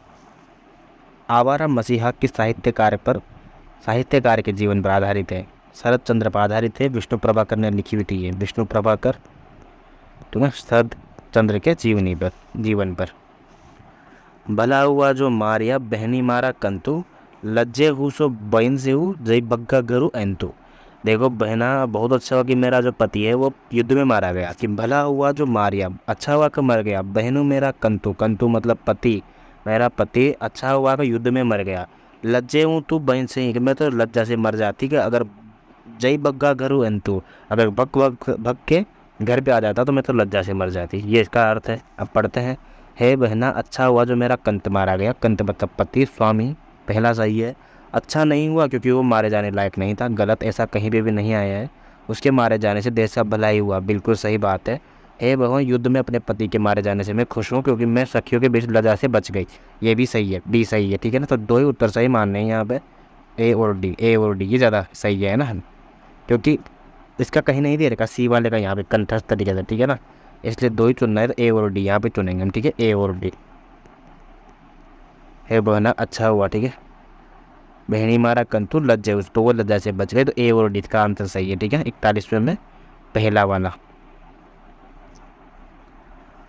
आवारा मसीहा किस साहित्यकार के जीवन पर आधारित है? शरद चंद्र पर आधारित है, विष्णु प्रभाकर ने लिखी हुई थी ये, विष्णु प्रभाकर, ठीक है, शरद चंद्र के जीवन पर। भला हुआ जो मारिया बहनी मारा कंतु, लज्जे हूँ सो बहन से हूँ जय बग्गा गरु एंतु। देखो बहना, बहुत अच्छा हुआ कि मेरा जो पति है वो युद्ध में मारा गया, कि भला हुआ जो मारिया, अच्छा हुआ कि मर गया, बहनों मेरा कंतु, कंतु मतलब पति, मेरा पति अच्छा हुआ कि युद्ध में मर गया। लज्जे हूँ तू बहन से ही कि मैं तो लज्जा से मर जाती कि अगर जय बग्गा घरू अंतु, अगर भग के घर पे आ जाता तो मैं तो लज्जा से मर जाती। ये इसका अर्थ है। अब पढ़ते हैं। हे बहना अच्छा हुआ जो मेरा कंत मारा गया। कंत मतलब पति स्वामी, पहला सही है। अच्छा नहीं हुआ क्योंकि वो मारे जाने लायक नहीं था, गलत, ऐसा कहीं पे भी नहीं आया है। उसके मारे जाने से देश का भला ही हुआ, बिल्कुल सही बात है। हे भगवान युद्ध में अपने पति के मारे जाने से मैं खुश हूँ क्योंकि मैं सखियों के बीच लजा से बच गई। ये भी सही है, डी सही है, ठीक है ना। तो दो ही उत्तर सही मानने हैं यहाँ पे, ए और डी। ए और डी ये ज़्यादा सही है ना, क्योंकि इसका कहीं नहीं दे रखा सी वाले का यहाँ पे कंठस्थ तरीके से, ठीक है ना। इसलिए दो ही चुनना है तो ए और डी यहाँ पे चुनेंगे हम, ठीक है। ए और डी। हे बहना अच्छा हुआ, ठीक है। बहनी मारा कंतु लज्जे उस, तो वो लज्जा से बच गए, तो ए और डी का आंसर सही है, ठीक है। 41वें में पहला वाला।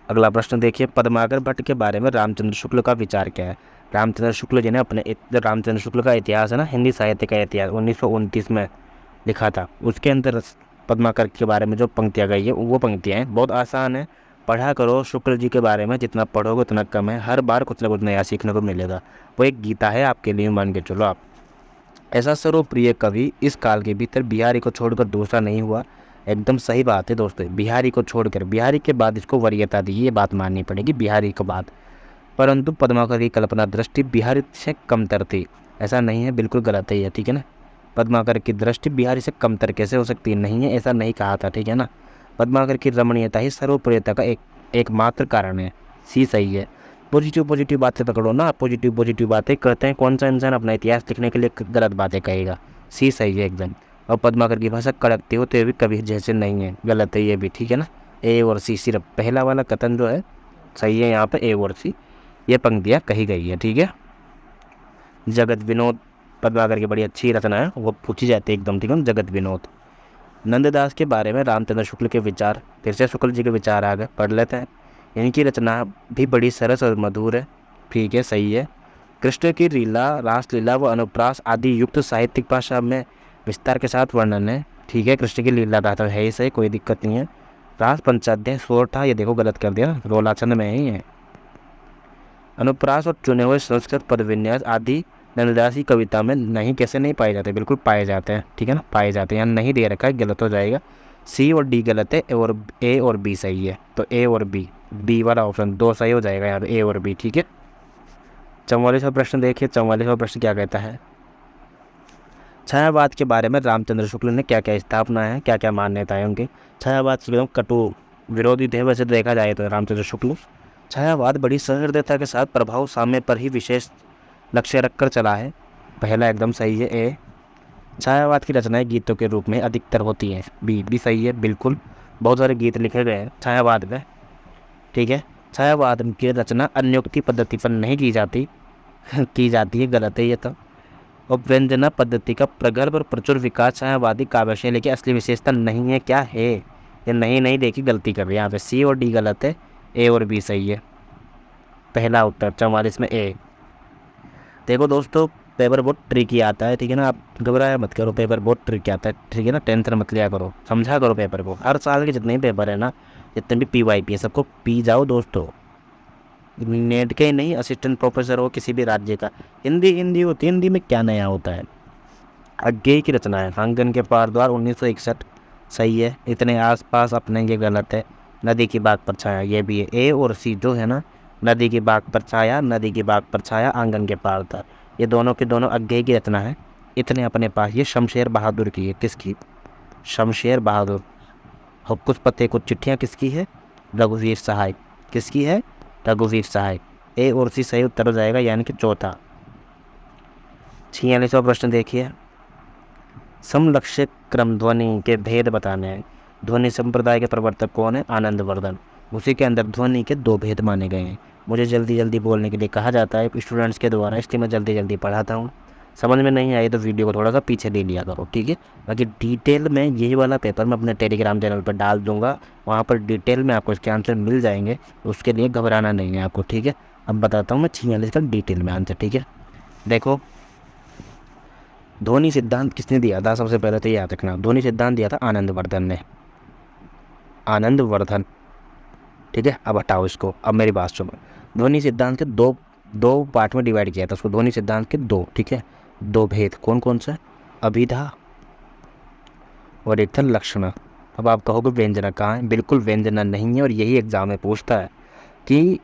अगला प्रश्न देखिए, पद्माकर भट्ट के बारे में रामचंद्र शुक्ल का विचार क्या है। रामचंद्र शुक्ल जी ने अपने रामचंद्र शुक्ल का इतिहास है ना, हिंदी साहित्य का इतिहास 1929 में लिखा था। उसके अंदर पद्माकर के बारे में जो पंक्तियाँ गई है वो पंक्तियाँ हैं, बहुत आसान है। पढ़ा करो शुक्ल जी के बारे में, जितना पढ़ोगे उतना कम है, हर बार कुछ ना कुछ नया सीखने को मिलेगा। वो एक गीता है आपके लिए, मान के चलो आप। ऐसा सर्वप्रिय कवि इस काल के भीतर बिहारी को छोड़कर दूसरा नहीं हुआ। एकदम सही बात है दोस्तों, बिहारी को छोड़कर, बिहारी के बाद इसको वरीयता दी, ये बात माननी पड़ेगी, बिहारी के बाद। परंतु पद्माकर की कल्पना दृष्टि बिहारी से कमतर थी, ऐसा नहीं है, बिल्कुल गलत है ये, ठीक है ना। पद्माकर की दृष्टि बिहारी से कमतर कैसे हो सकती है, नहीं है, ऐसा नहीं कहा था, ठीक है ना। पद्माकर की रमणीयता ही सर्वप्रियता का एकमात्र कारण है, सी सही है। पॉजिटिव बातें पकड़ो ना, पॉजिटिव बातें कहते हैं। कौन सा इंसान अपना इतिहास लिखने के लिए गलत बातें कहेगा, सी सही है एकदम। और पद्माकर की भाषा कड़कती होते हुए भी कभी जैसे नहीं है, गलत है ये भी, ठीक है ना। ए और सी, सिर्फ पहला वाला कथन जो है सही है, यहाँ पे ए और सी ये पंक्तियाँ कही गई है, ठीक है। जगत विनोद पद्माकर की बड़ी अच्छी रचना है, वो पूछी जाती है एकदम, ठीक है। जगत विनोद। नंददास के बारे में रामचंद्र शुक्ल के विचार, फिर से शुक्ल जी के विचार आ गए, पढ़ लेते हैं। इनकी रचना भी बड़ी सरस और मधुर है, ठीक है, सही है। कृष्ण की लीला, रासलीला व अनुप्रास आदि युक्त साहित्यिक भाषा में विस्तार के साथ वर्णन है, ठीक है। कृष्ण की लीला गाथा है ही सही, कोई दिक्कत नहीं है। रास पंचाध्याय सोरठा, ये देखो गलत कर दिया, रोलाचंद में ही है। अनुप्रास और चुने हुए संस्कृत पद विन्यास आदि नंददास की कविता में नहीं, कैसे नहीं पाए जाते, बिल्कुल पाए जाते हैं, ठीक है ना, पाए जाते हैं। यहाँ नहीं दे रखा है, गलत हो जाएगा। सी और डी गलत है, और ए और बी सही है, तो ए और बी वाला ऑप्शन दो सही हो जाएगा यहाँ, ए और बी, ठीक है। 44वां प्रश्न देखिए, 44वां प्रश्न क्या कहता है। छायावाद के बारे में रामचंद्र शुक्ल ने क्या क्या स्थापना है, क्या क्या मान्यताएं उनकी। छायावाद से एकदम कटु विरोधी थे वैसे देखा जाए तो रामचंद्र शुक्ल। छायावाद बड़ी सहृदयता के साथ प्रभाव साम्य पर ही विशेष लक्ष्य रखकर चला है, पहला एकदम सही है, ए। छायावाद की रचनाएं गीतों के रूप में अधिकतर होती हैं, बी भी सही है, बिल्कुल। बहुत सारे गीत लिखे गए हैं छायावाद में, ठीक है। छायावाद की रचना अन्योक्ति पद्धति पर नहीं की जाती की जाती है, गलत है ये तो। और व्यंजना पद्धति का प्रगल्भ और प्रचुर विकास छायावादी काव्य शैली की असली विशेषता नहीं है, क्या है ये, नहीं देखी, गलती कर रही है यहाँ पे, सी और डी गलत है, ए और बी सही है, पहला उत्तर 44 में ए। देखो दोस्तों, पेपर बहुत ट्रिकी आता है, ठीक है ना, आप घबराया मत करो, पेपर बहुत ट्रिकी आता है, ठीक है ना, टेंशन मत लिया करो, समझा करो पेपर को। हर साल के जितने भी पेपर है ना, जितने भी PYP है, सबको पी जाओ दोस्तों। नेट के ही नहीं, असिस्टेंट प्रोफेसर हो किसी भी राज्य का, हिंदी होती है, हिंदी में क्या नया होता है। अज्ञेय की रचना है, आंगन के पार द्वार 1961 सही है। इतने आसपास अपने, ये गलत है। नदी की बाग पर छाया, ये भी है, ए और सी जो है ना, नदी की बाग पर छाया, नदी की बाग पर छाया, आंगन के पार द्वार, ये दोनों के दोनों अज्ञेय की रचना है। इतने अपने पास, ये शमशेर बहादुर की है, किसकी, शमशेर बहादुर। और कुछ पते कुछ चिट्ठियाँ किसकी है, रघुवीर सहाय, किसकी है, रघुवीर सहाय। ए और सी सही उत्तर हो जाएगा, यानी कि चौथा। 46वां प्रश्न देखिए, समलक्ष्य क्रम ध्वनि के भेद बताने हैं। ध्वनि संप्रदाय के प्रवर्तक कौन है, आनंदवर्धन। उसी के अंदर ध्वनि के दो भेद माने गए हैं। मुझे जल्दी बोलने के लिए कहा जाता है स्टूडेंट्स के द्वारा, इसलिए मैं जल्दी पढ़ाता हूँ। समझ में नहीं आई तो वीडियो को थोड़ा सा पीछे ले लिया करो, ठीक है। बाकी डिटेल में यही वाला पेपर मैं अपने टेलीग्राम चैनल पर डाल दूंगा, वहाँ पर डिटेल में आपको इसके आंसर मिल जाएंगे, उसके लिए घबराना नहीं है आपको, ठीक है। अब बताता हूँ मैं 46 का डिटेल में आंसर, ठीक है। देखो, ध्वनि सिद्धांत किसने दिया था, सबसे पहले तो याद रखना, ध्वनि सिद्धांत दिया था आनंदवर्धन ने, आनंदवर्धन, ठीक है। अब हटाओ इसको, अब मेरी बात सुनो। ध्वनि सिद्धांत के दो दो पार्ट में डिवाइड किया था उसको, ध्वनि सिद्धांत के दो, ठीक है, दो भेद, कौन कौन सा, अभिधा और एक था लक्षणा। अब आप कहोगे व्यंजना कहाँ है, बिल्कुल व्यंजना नहीं है, और यही एग्जाम में पूछता है कि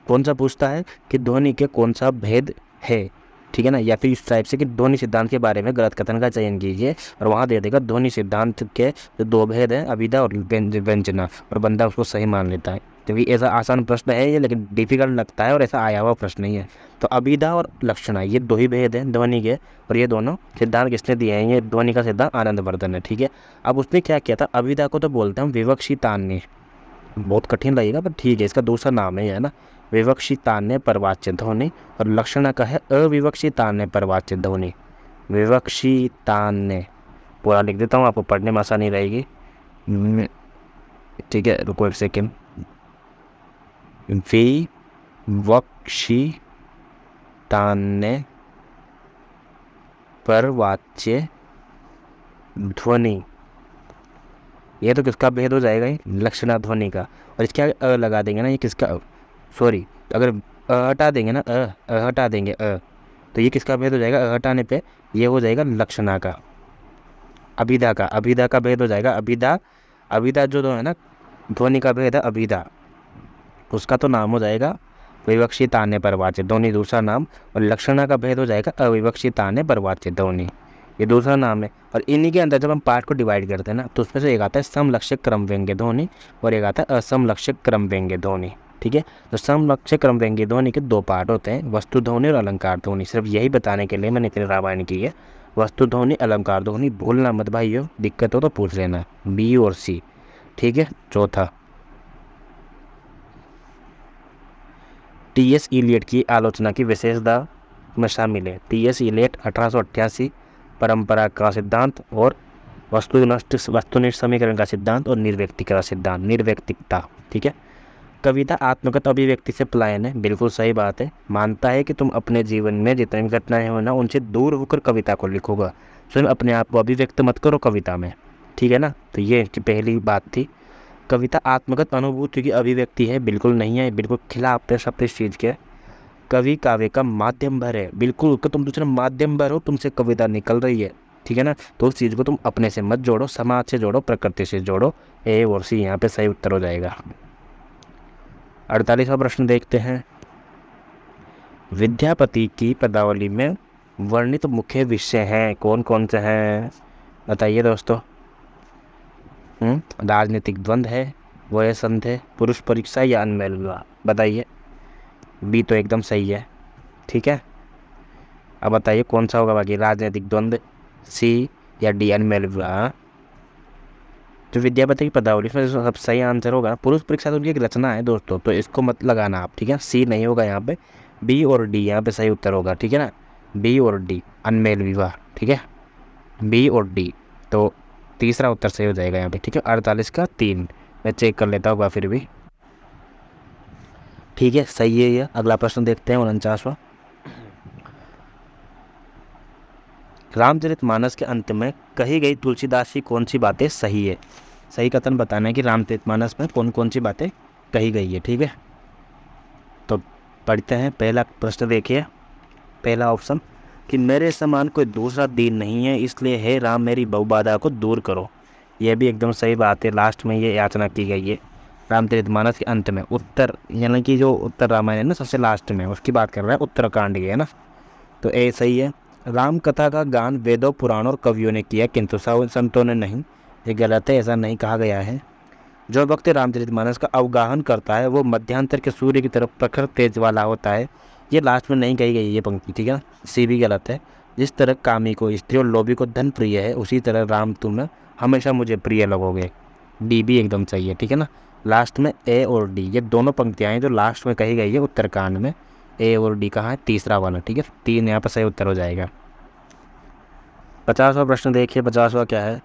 कौन सा पूछता है कि ध्वनि के कौन सा भेद है, ठीक है ना, या फिर इस टाइप से कि ध्वनि सिद्धांत के बारे में गलत कथन का चयन कीजिए, और वहाँ दे देगा ध्वनि सिद्धांत के जो दो भेद हैं, अभिधा और व्यंजना, और बंदा उसको सही मान लेता है। क्योंकि ऐसा आसान प्रश्न है ये, लेकिन डिफिकल्ट लगता है और ऐसा आया हुआ प्रश्न नहीं है। तो अभिधा और लक्षणा ये दो ही भेद हैं ध्वनि के, और ये दोनों सिद्धांत किसने दिए हैं, ये ध्वनि का सिद्धांत आनंदवर्धन है, ठीक है। अब उसने क्या किया था, अभिधा को तो बोलते हैं विवक्षी तान्य, बहुत कठिन लगेगा पर ठीक है, इसका दूसरा नाम है ना, विवक्षी तान्य परवाच्य ध्वनि, और लक्षणा का है अविवक्षी तान्य परवाच्य ध्वनि। विवक्षी तान्य पूरा लिख देता हूँ, आपको पढ़ने में आसानी रहेगी, ठीक है, रुको एक सेकेंड। विवक्षी तान्य परवाच्य ध्वनि, ये तो किसका भेद हो जाएगा, ये लक्षणा ध्वनि का, और इसके आगे अ लगा देंगे ना, ये किसका, सॉरी अगर अ हटा देंगे ना, अ हटा देंगे तो ये किसका भेद हो जाएगा, अ हटाने पे ये हो जाएगा लक्षणा का, अभिधा का भेद हो जाएगा, अभिधा जो है ना ध्वनि का भेद है अभिधा, उसका तो नाम हो जाएगा विवक्षी तान्य परवाच्य ध्वनि, दूसरा नाम, और लक्षणा का भेद हो जाएगा अविवक्षी तान्य परवाच्य ध्वनि, ये दूसरा नाम है। और इन्हीं के अंदर जब हम पार्ट को डिवाइड करते हैं ना, तो उसमें से एक आता है समलक्षक क्रम व्यंग्य ध्वनि, और एक आता है असमलक्षक क्रम व्यंग्य ध्वनि, ठीक है। तो समलक्षक क्रम व्यंग्य ध्वनि के दो पार्ट होते हैं, वस्तु ध्वनि और अलंकार ध्वनि। सिर्फ यही बताने के लिए मैंने इतनी रामायण की है, वस्तु ध्वनि अलंकार ध्वनि, भूलना मत भाइयों, दिक्कत हो तो पूछ लेना, बी और सी, ठीक है। चौथा, टी एस इलियट की आलोचना की विशेषता में शामिल है। टी एस इलियट 1888, परंपरा का सिद्धांत और वस्तुनिष्ठ समीकरण का सिद्धांत और निर्व्यक्तिकता सिद्धांत, निर्व्यक्तिकता, ठीक है। कविता आत्मगत अभिव्यक्ति से पलायन है, बिल्कुल सही बात है, मानता है कि तुम अपने जीवन में जितनी भी घटनाएं हो ना, उनसे दूर होकर कविता को लिखोगा, स्वयं अपने आप को अभिव्यक्त मत करो कविता में, ठीक है ना। तो ये इसकी पहली बात थी। कविता आत्मगत अनुभूति की अभिव्यक्ति है, बिल्कुल नहीं है, बिल्कुल खिलाफ है सब इस चीज़ के। कवि काव्य का माध्यम भर है, बिल्कुल, तुम दूसरे माध्यम भर हो, तुमसे कविता निकल रही है, ठीक है ना। तो उस चीज़ को तुम अपने से मत जोड़ो, समाज से जोड़ो, प्रकृति से जोड़ो, ए और सी यहाँ पे सही उत्तर हो जाएगा। 48वां प्रश्न देखते हैं, विद्यापति की पदावली में वर्णित मुख्य विषय हैं, कौन कौन से हैं, बताइए दोस्तों। राजनीतिक द्वंद्व है, वय संध है, पुरुष परीक्षा या अनमेल विवाह, बताइए। बी तो एकदम सही है, ठीक है। अब बताइए कौन सा होगा बाकी, राजनीतिक द्वंद्व, सी या डी अनमेल विवाह। जो विद्यापति की पदावली में सब सही आंसर होगा, पुरुष परीक्षा तो उनकी एक रचना है दोस्तों, तो इसको मत लगाना आप, ठीक है। सी नहीं होगा यहाँ पे, बी और डी यहाँ पे सही उत्तर होगा, ठीक है ना, बी और डी अनमेल विवाह, ठीक है, बी और डी, तो तीसरा उत्तर सही हो जाएगा यहाँ पे, ठीक है। 48 का 3, मैं चेक कर लेता होगा फिर भी, ठीक है, सही है ये। अगला प्रश्न देखते हैं 49वां, रामचरितमानस के अंत में कही गई तुलसीदास की कौन सी बातें सही है, सही कथन बताना है कि रामचरितमानस में कौन कौन सी बातें कही गई है, ठीक है। तो पढ़ते हैं, पहला प्रश्न देखिए, पहला ऑप्शन कि मेरे समान कोई दूसरा दीन नहीं है, इसलिए हे राम मेरी बहुबाधा को दूर करो, यह भी एकदम सही बात है, लास्ट में ये याचना की गई है रामचरितमानस के अंत में। उत्तर यानी कि जो उत्तर रामायण है ना सबसे लास्ट में, उसकी बात कर रहा है, उत्तरकांड की है ना, तो ए सही है। राम कथा का गान वेदों पुराणों और कवियों ने किया, किंतु संतों ने नहीं, ये गलत है, ऐसा नहीं कहा गया है। जो भक्त रामचरितमानस का अवगाहन करता है वो मध्यांतर के सूर्य की तरफ प्रखर तेज वाला होता है, ये लास्ट में नहीं कही गई ये पंक्ति, ठीक है। सी भी गलत है। जिस तरह कामी को स्त्री और लोभी को धन प्रिय है, उसी तरह राम तुम हमेशा मुझे प्रिय लगोगे, डी भी एकदम सही है, ठीक है ना। लास्ट में ए और डी, ये दोनों पंक्तियाँ हैं जो लास्ट में कही गई है उत्तरकांड में, ए और डी कहाँ है, तीसरा वाला, ठीक है, 3 यहाँ पर सही उत्तर हो जाएगा। 50वां प्रश्न देखिए, 50वां क्या है,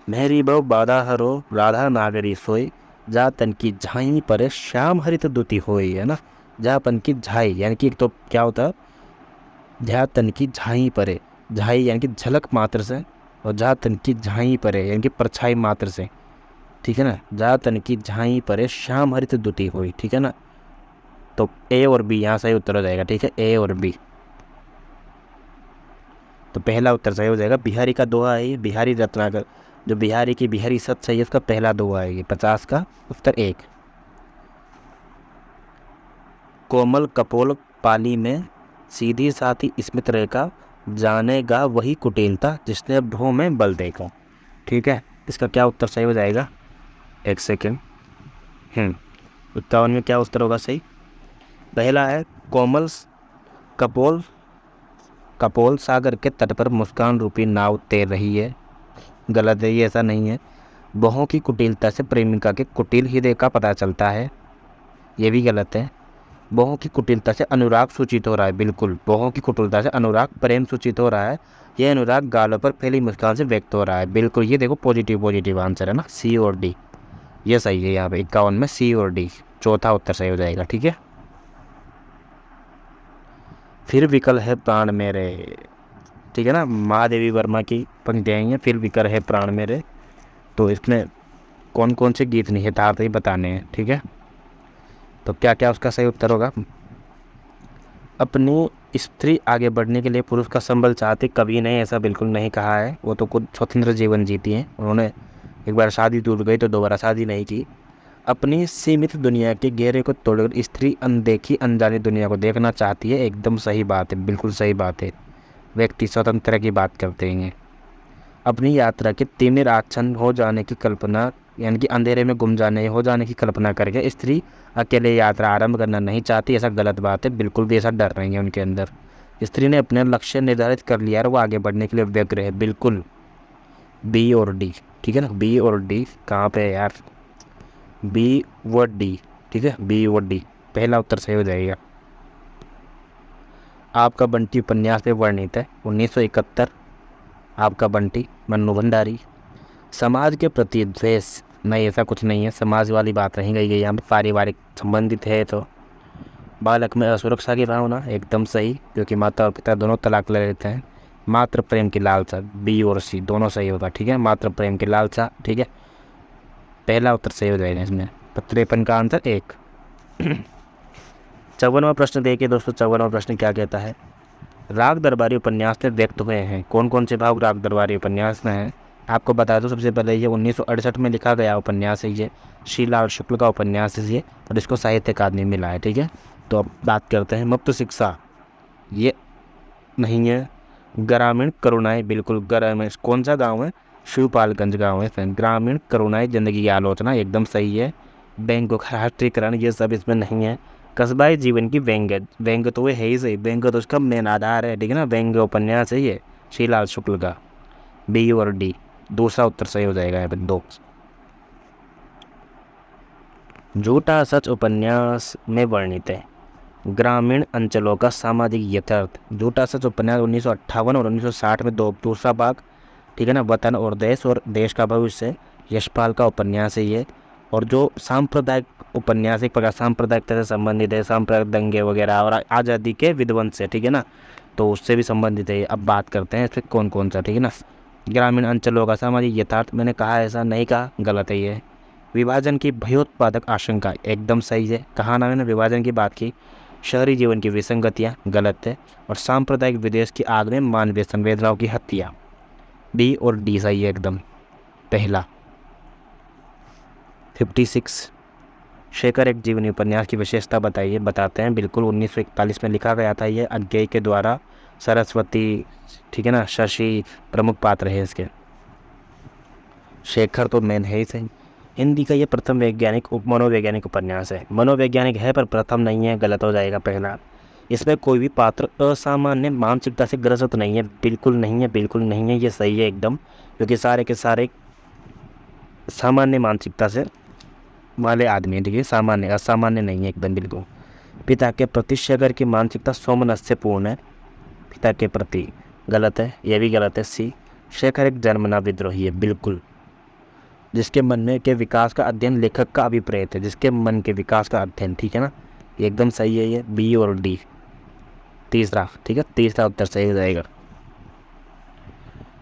मेहरी बहु बाधा हरो राधा नागरी सोई, जा तन की झाई पर श्याम हरित दुति होई, है ना, जा पन की झाई यानी कि एक तो क्या होता है, जा तन की झाई परे, झाई यानी कि झलक मात्र से, और जा तन की झाई परे यानी कि परछाई मात्र से, ठीक है ना, जा तन की झाई परे श्याम हरित दुति होई, ठीक है ना। तो ए और बी यहाँ सही उत्तर हो जाएगा। ठीक है, ए और बी। तो पहला उत्तर सही हो जाएगा। बिहारी का दोहा है ये, बिहारी रत्नाकर, जो बिहारी की बिहारी सच सही है, इसका पहला दोहा है ये। 50 का उत्तर 1। कोमल कपोल पाली में सीधी साथी स्मित रेखा, जानेगा वही कुटिलता जिसने भ्रूण में बल देखा। ठीक है, इसका क्या उत्तर सही हो जाएगा? एक सेकेंड। 51 में क्या उत्तर होगा सही? पहला है कोमल कपोल कपोल सागर के तट पर मुस्कान रूपी नाव तैर रही है। गलत है, ये ऐसा नहीं है। बहों की कुटिलता से प्रेमिका के कुटिल हृदय का पता चलता है, ये भी गलत है। बहों की कुटिलता से अनुराग सूचित हो रहा है, बिल्कुल। बहों की कुटिलता से अनुराग प्रेम सूचित हो रहा है। यह अनुराग गालों पर फैली मुस्कान से व्यक्त हो रहा है, बिल्कुल। ये देखो पॉजिटिव आंसर है ना, सी और डी, ये सही है यहाँ पे। 51 में सी और डी, चौथा उत्तर सही हो जाएगा। ठीक है, फिर विकल है प्राण मेरे, ठीक है ना, महादेवी वर्मा की पंक्तियाँ हैं। फिर विकल है प्राण मेरे, तो इसमें कौन कौन से गीत निहितार्थ ही बताने हैं। ठीक है, तो क्या क्या उसका सही उत्तर होगा? अपनी स्त्री आगे बढ़ने के लिए पुरुष का संबल चाहती, कभी नहीं, ऐसा बिल्कुल नहीं कहा है। वो तो खुद स्वतंत्र जीवन जीती हैं, उन्होंने एक बार शादी टूट गई तो दोबारा शादी नहीं की। अपनी सीमित दुनिया के घेरे को तोड़कर स्त्री अनदेखी अनजानी दुनिया को देखना चाहती है, एकदम सही बात है, बिल्कुल सही बात है। व्यक्ति स्वतंत्र की बात करते हैं। अपनी यात्रा के तिमिर आच्छन्न हो जाने की कल्पना, यानी कि अंधेरे में गुम जाने हो जाने की कल्पना करके स्त्री अकेले यात्रा आरंभ करना नहीं चाहती, ऐसा गलत बात है, बिल्कुल भी ऐसा डर नहीं है उनके अंदर। स्त्री ने अपने लक्ष्य निर्धारित कर लिया है, वो आगे बढ़ने के लिए व्यग्र है, बिल्कुल। बी और डी, ठीक है ना, बी और डी कहाँ पे है यार? बी व डी, ठीक है, बी व डी, पहला उत्तर सही हो जाएगा। आपका बंटी उपन्यास में वर्णित है 1971, आपका बंटी, मन्नू भंडारी। समाज के प्रति द्वेष, नहीं ऐसा कुछ नहीं है, समाज वाली बात नहीं गई यहाँ पे, पारिवारिक संबंधित है। तो बालक में असुरक्षा की भावना, एकदम सही, क्योंकि माता और पिता दोनों तलाक ले लेते हैं। मात्र प्रेम की लालसा, बी और सी दोनों सही होगा। ठीक है, मात्र प्रेम की लालसा, ठीक है, पहला उत्तर सही हो जाएगा इसमें। 53 का आंसर 1। 54वां प्रश्न देखिए दोस्तों, 54वां प्रश्न क्या कहता है? राग दरबारी उपन्यास में व्यक्त हुए हैं कौन कौन से भाव राग दरबारी उपन्यास में हैं? आपको बता दो, सबसे पहले ये 1968 में लिखा गया उपन्यास है ये, शीला और शुक्ल का उपन्यास है ये, और इसको साहित्य अकादमी मिला है। ठीक है, तो अब बात करते हैं मुक्त शिक्षा, ये नहीं है। ग्रामीण करुणाएं, बिल्कुल, ग्रामीण कौन सा गांव है? शिवपालगंज गांव है। ग्रामीण करुणाएं जिंदगी की आलोचना, एकदम सही है। बैंकों का राष्ट्रीयकरण, ये सब इसमें नहीं है। कस्बाई जीवन की व्यंग्य, व्यंग्य तो वो है ही सही, व्यंग्य तो उसका मेन आधार है, ठीक है ना, व्यंग्य उपन्यास है ये, शीला शुक्ल का। बी और डी, दूसरा उत्तर सही हो जाएगा यहाँ पे 2। झूठा सच उपन्यास में वर्णित है ग्रामीण अंचलों का सामाजिक यथार्थ। झूठा सच उपन्यास 1958 और 1960 में दूसरा भाग, ठीक है ना, वतन और देश का भविष्य, यशपाल का उपन्यास है ये। और जो सांप्रदायिक उपन्यास, एक प्रकार सांप्रदायिकता से संबंधित है, सांप्रदायिक दंगे वगैरह और आज़ादी के विध्वंस से, ठीक है ना, तो उससे भी संबंधित है। अब बात करते हैं इसमें कौन कौन सा, ठीक है ना। ग्रामीण अंचलों का सामाजिक यथार्थ, मैंने कहा ऐसा नहीं कहा, गलत है ये। विभाजन की भयोत्पादक आशंका, एकदम सही है, कहा ना मैंने, विभाजन की बात की। शहरी जीवन की विसंगतियाँ, गलत है। और सांप्रदायिक विदेश की आग में मानवीय संवेदनाओं की हत्या, बी और डी सही है एकदम, पहला। 56, शेखर एक जीवनी उपन्यास की विशेषता बताइए। बताते हैं, बिल्कुल 1941 में लिखा गया था ये, अज्ञेय के द्वारा। सरस्वती, ठीक है ना, शशि प्रमुख पात्र है इसके। शेखर तो मेन है ही सही। हिंदी का ये प्रथम वैज्ञानिक मनोवैज्ञानिक उपन्यास है। मनोवैज्ञानिक है पर प्रथम नहीं है, गलत हो जाएगा पहला। इसमें कोई भी पात्र असामान्य मानसिकता से ग्रसित नहीं है, बिल्कुल नहीं है, बिल्कुल नहीं है, ये सही है एकदम, क्योंकि सारे के सारे सामान्य मानसिकता से वाले आदमी हैं, ठीक है, सामान्य, असामान्य नहीं है एकदम, बिल्कुल। पिता के प्रति शेखर की मानसिकता सोमनस्य पूर्ण है, पिता के प्रति, गलत है, यह भी गलत है, सी। शेखर एक जन्मना विद्रोही है, बिल्कुल। जिसके मन में के विकास का अध्ययन लेखक का अभिप्रेत है, जिसके मन के विकास का अध्ययन, ठीक है ना, एकदम सही है ये, बी और डी, तीसरा, ठीक है, तीसरा उत्तर सही हो जाएगा।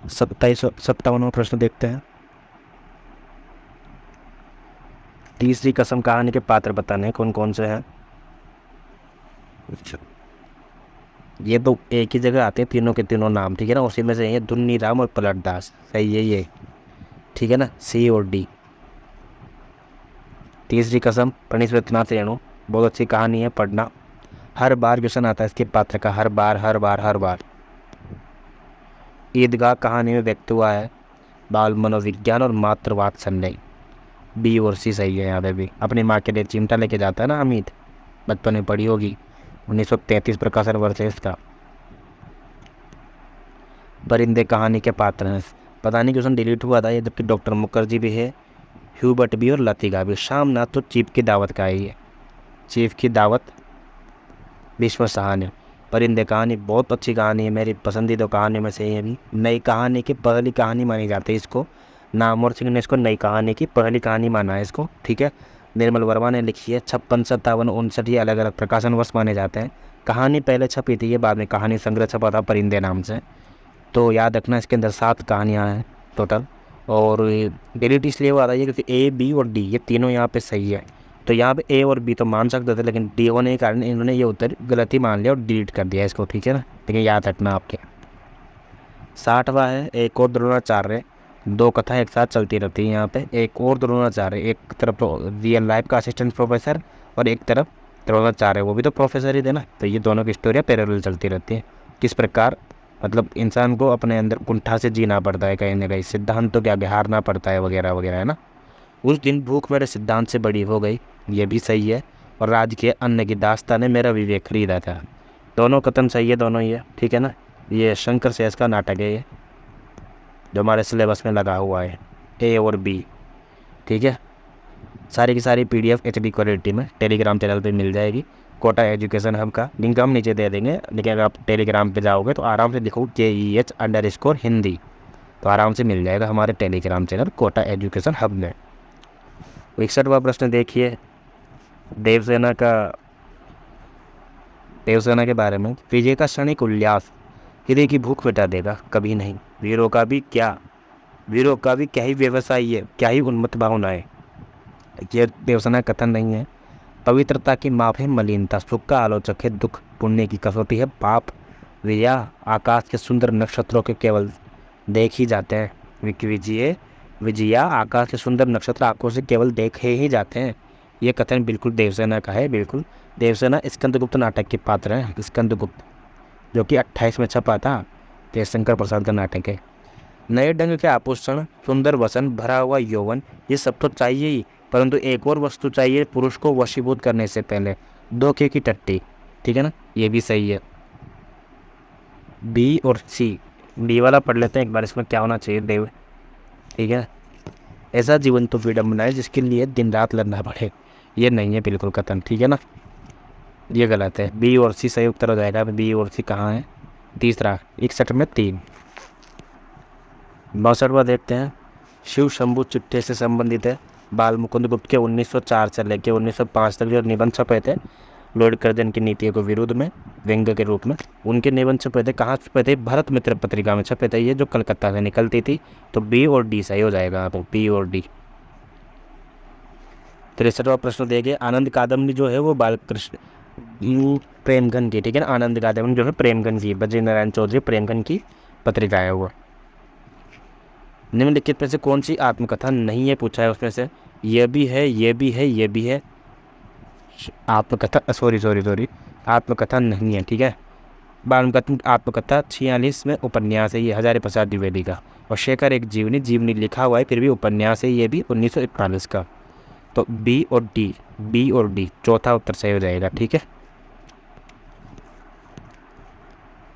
57वां प्रश्न देखते हैं। तीसरी कसम कहानी के पात्र बताने कौन कौन से हैं? ये तो एक ही जगह आते हैं तीनों के तीनों नाम, ठीक है ना। उसी में से ये दुन्नी राम और पलट दास, सही है ये, ठीक है ना, सी और डी। तीसरी कसम, प्रणीत रत्नाथ रेणु, बहुत अच्छी कहानी है, पढ़ना। हर बार क्वेश्चन आता है इसके पात्र का, हर बार हर बार हर बार। ईदगाह कहानी में व्यक्त हुआ है बाल मनोविज्ञान और मातृवात्सल्य, बी और सी सही है यहाँ पे भी। अपनी माँ के लिए चिमटा लेके जाता है ना अमित, बचपन में पढ़ी होगी, 1933 प्रकाशन वर्ष है इसका। परिंदे कहानी के पात्र हैं, पता नहीं क्वेश्चन डिलीट हुआ था ये, जबकि डॉक्टर मुखर्जी भी है, ह्यूबर्ट भी और लतिका भी। शामनाथ तो चीफ की दावत का ही है, चीफ की दावत, विश्व सहानी। परिंदे कहानी बहुत अच्छी कहानी है, मेरी पसंदीदा कहानी में से ये भी। नई कहानी की पहली कहानी मानी जाती है इसको, नामवर सिंह ने इसको नई कहानी की पहली कहानी माना है इसको, ठीक है। निर्मल वर्मा ने लिखी है, 56, 57, 59 ये अलग अलग प्रकाशन वर्ष माने जाते हैं। कहानी पहले छपी थी, ये बाद में कहानी संग्रह छपा था परिंदे नाम से। तो याद रखना इसके अंदर 7 कहानियाँ हैं टोटल, और डिलीट इसलिए हुआ था ये क्योंकि ए बी और डी ये तीनों यहाँ पे सही है। तो यहाँ पे ए और बी तो मान सकते थे, लेकिन डी होने के कारण इन्होंने ये उत्तर गलत ही मान लिया और डिलीट कर दिया इसको, ठीक है ना। लेकिन याद रखना आपके। 60वां है, एक और द्रोणाचार्य। 2 कथा एक साथ चलती रहती है यहाँ पे, एक और द्रोणाचार्य, एक तरफ रियल लाइफ का असिस्टेंट प्रोफेसर और एक तरफ द्रोणाचार्य, वो भी तो प्रोफेसर ही थे ना। तो ये दोनों की स्टोरियाँ पैरेलल चलती रहती हैं। किस प्रकार मतलब इंसान को अपने अंदर कुंठा से जीना पड़ता है, कहीं ना कहीं सिद्धांतों के आगे हारना पड़ता है, वगैरह वगैरह, है ना। उस दिन भूख मेरे सिद्धांत से बड़ी हो गई, ये भी सही है। और राज के अन्न की दास्तान ने मेरा विवेक खरीदा था, दोनों कथन सही है, दोनों ही है, ठीक है ना। ये शंकर शेष का नाटक है ये, जो हमारे सिलेबस में लगा हुआ है, ए और बी, ठीक है। सारी की सारी PDF HD क्वालिटी में टेलीग्राम चैनल पे मिल जाएगी। कोटा एजुकेशन हब का लिंक हम नीचे दे देंगे, लेकिन अगर आप टेलीग्राम पे जाओगे तो आराम से लिखो KEH_हिंदी, तो आराम से मिल जाएगा हमारे Telegram channel Kota Education Hub में। 61वां प्रश्न देखिए, देवसेना के बारे में। विजय का क्षणिक उल्लास हृदय की भूख मिटा देगा, कभी नहीं। वीरों का भी क्या ही व्यवसाय है, क्या ही उन्मत्त भावना है। ये देवसेना कथन नहीं है। पवित्रता की माप है मलिनता, सुख का आलोचक है दुख, पुण्य की कसौटी है पाप। विजया आकाश के सुंदर नक्षत्रों के केवल देख ही जाते हैं, विजया आकाश के सुंदर नक्षत्र आंखों से केवल देखे ही जाते हैं। ये कथन बिल्कुल देवसेना का है, बिल्कुल। देवसेना स्कंदगुप्त नाटक के पात्र हैं, स्कंदगुप्त, जो कि 28 में छपा था, जयशंकर प्रसाद का नाटक है। नए ढंग के आभूषण, सुंदर वसन, भरा हुआ यौवन, ये सब तो चाहिए ही, परंतु एक और वस्तु चाहिए पुरुष को वशीभूत करने से पहले, धोखे की टट्टी, ठीक है ना, ये भी सही है। बी और सी, डी वाला पढ़ लेते हैं एक बार, इसमें क्या होना चाहिए देव, ठीक है। ऐसा जीवन तो विडम्बना है जिसके लिए दिन रात लड़ना पड़े, ये नहीं है बिल्कुल कथन, ठीक है ना, ये गलत है। बी और सी सही उत्तर हो जाएगा। बी और सी कहाँ है? तीसरा, 61 में 3। 62वां देखते हैं, शिव शंभु चिट्ठे से संबंधित है। बाल मुकुंद गुप्त के 1904 से लेकर 1905 तक जो निबंध छपे थे लॉर्ड कर्जन की नीतियों के विरुद्ध में व्यंग्य के रूप में, उनके निबंध छपे थे। कहाँ छपे थे? भरत मित्र पत्रिका में छपे थे, ये जो कलकत्ता से निकलती थी। तो बी और डी सही हो जाएगा, तो बी और डी। 63वां प्रश्न देंगे, आनंद कादम्बनी जो है वो बालकृष्ण प्रेमगन की, ठीक है ना, आनंद कादम्बनी जो है प्रेमगन की, बद्री नारायण चौधरी प्रेमगन की पत्रिका है वो। निम्नलिखित में से कौन सी आत्मकथा नहीं है, पूछा है उसमें से। ये भी है, ये भी है, ये भी है। आत्मकथा सॉरी आत्मकथा नहीं है, ठीक है। बालमकथा आत्मकथा 46 में उपन्यास है ये, हजारी प्रसाद द्विवेदी का। और शेखर एक जीवनी लिखा हुआ है, फिर भी उपन्यास है ये भी, 1941 का। तो बी और डी चौथा उत्तर सही हो जाएगा, ठीक है।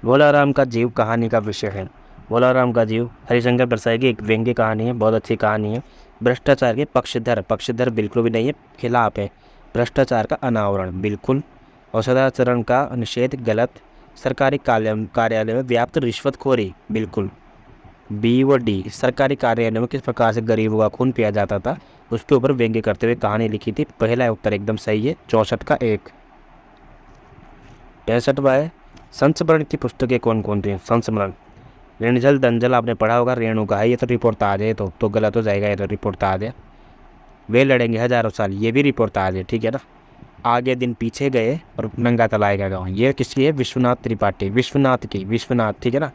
भोलाराम का जीव कहानी का विषय है। भोलाराम का जीव हरिशंकर परसाई की एक व्यंग्य कहानी है, बहुत अच्छी कहानी है। भ्रष्टाचार के पक्षधर बिल्कुल भी नहीं है, खिलाफ है। भ्रष्टाचार का अनावरण बिल्कुल, और सदाचरण का निषेध गलत। सरकारी कार्यालय में व्याप्त रिश्वतखोरी बिल्कुल। बी व डी, सरकारी कार्यालय में किस प्रकार से गरीबों का खून पिया जाता था उसके ऊपर व्यंग्य करते हुए कहानी लिखी थी। पहला उत्तर एकदम सही है, 64 का 1। 65वां है, संस्मरण की पुस्तकें कौन कौन थी? संस्मरण, ऋणजल दंजल आपने पढ़ा होगा, रेणु का है, ये तो रिपोर्ट आ जाए तो गलत हो जाएगा, ये तो रिपोर्ट आ जाए। वे लड़ेंगे हजारों साल, ये भी रिपोर्ट आ जाए, ठीक है ना। आगे दिन पीछे गए और नंगा तलाई का गाँव। ये किसकी है? विश्वनाथ त्रिपाठी, विश्वनाथ की, विश्वनाथ, ठीक है ना।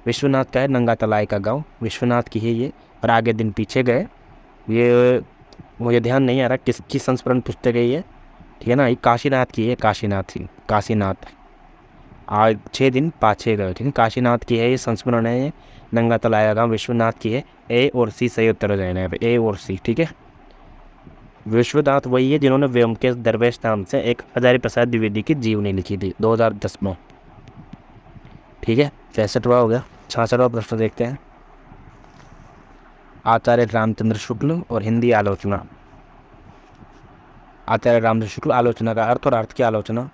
विश्वनाथ का है नंगा तलाई का गाँव, विश्वनाथ की है ये। और आगे दिन पीछे गए, ये मुझे ध्यान नहीं आ रहा किसकी संस्मरण पुस्तक है ये, ठीक है ना। ये काशीनाथ की है, काशीनाथ की, काशीनाथ। आज 6 दिन पाछे गए, ठीक है, काशीनाथ की है ये, संस्मरण है ये। नंगा तलाई का गाँव विश्वनाथ की है। ए और सी सही उत्तर हो जाएगा यहाँ पे, ए और सी, ठीक है। विश्वनाथ वही है जिन्होंने व्योमकेश दरवेश नाम से एक हजारी प्रसाद द्विवेदी की जीवनी लिखी थी 2010 में, ठीक है। 65वां हो गया। 66वां प्रश्न देखते हैं। आचार्य रामचंद्र शुक्ल और हिंदी आलोचना। आचार्य रामचंद्र शुक्ल, आलोचना का अर्थ और अर्थ की आलोचना,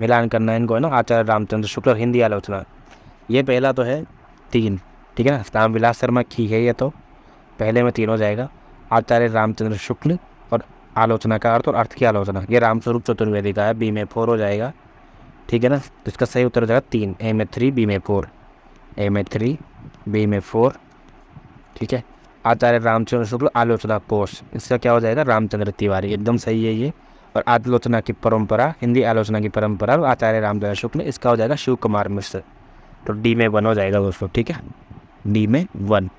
मिलान करना है इनको, है ना। आचार्य रामचंद्र शुक्ल और हिंदी आलोचना, ये पहला तो है 3, ठीक है ना। रामविलास शर्मा की है ये, तो पहले में 3 हो जाएगा। आचार्य रामचंद्र शुक्ल और आलोचना का अर्थ और अर्थ की आलोचना, ये रामस्वरूप चतुर्वेदी का है, बी में 4 हो जाएगा, ठीक है ना। तो इसका सही उत्तर हो जाएगा 3, ए में 3, बी में 4, ए में 3, बी में 4, ठीक है। आचार्य रामचंद्र शुक्ल आलोचना कोश, इसका क्या हो जाएगा? रामचंद्र तिवारी, एकदम सही है ये। और आलोचना की परंपरा, हिंदी आलोचना की परंपरा, आचार्य रामचंद्र शुक्ल, इसका हो जाएगा शिव कुमार मिश्र। तो डी में 1 हो जाएगा दोस्तों, ठीक है, डी में 1।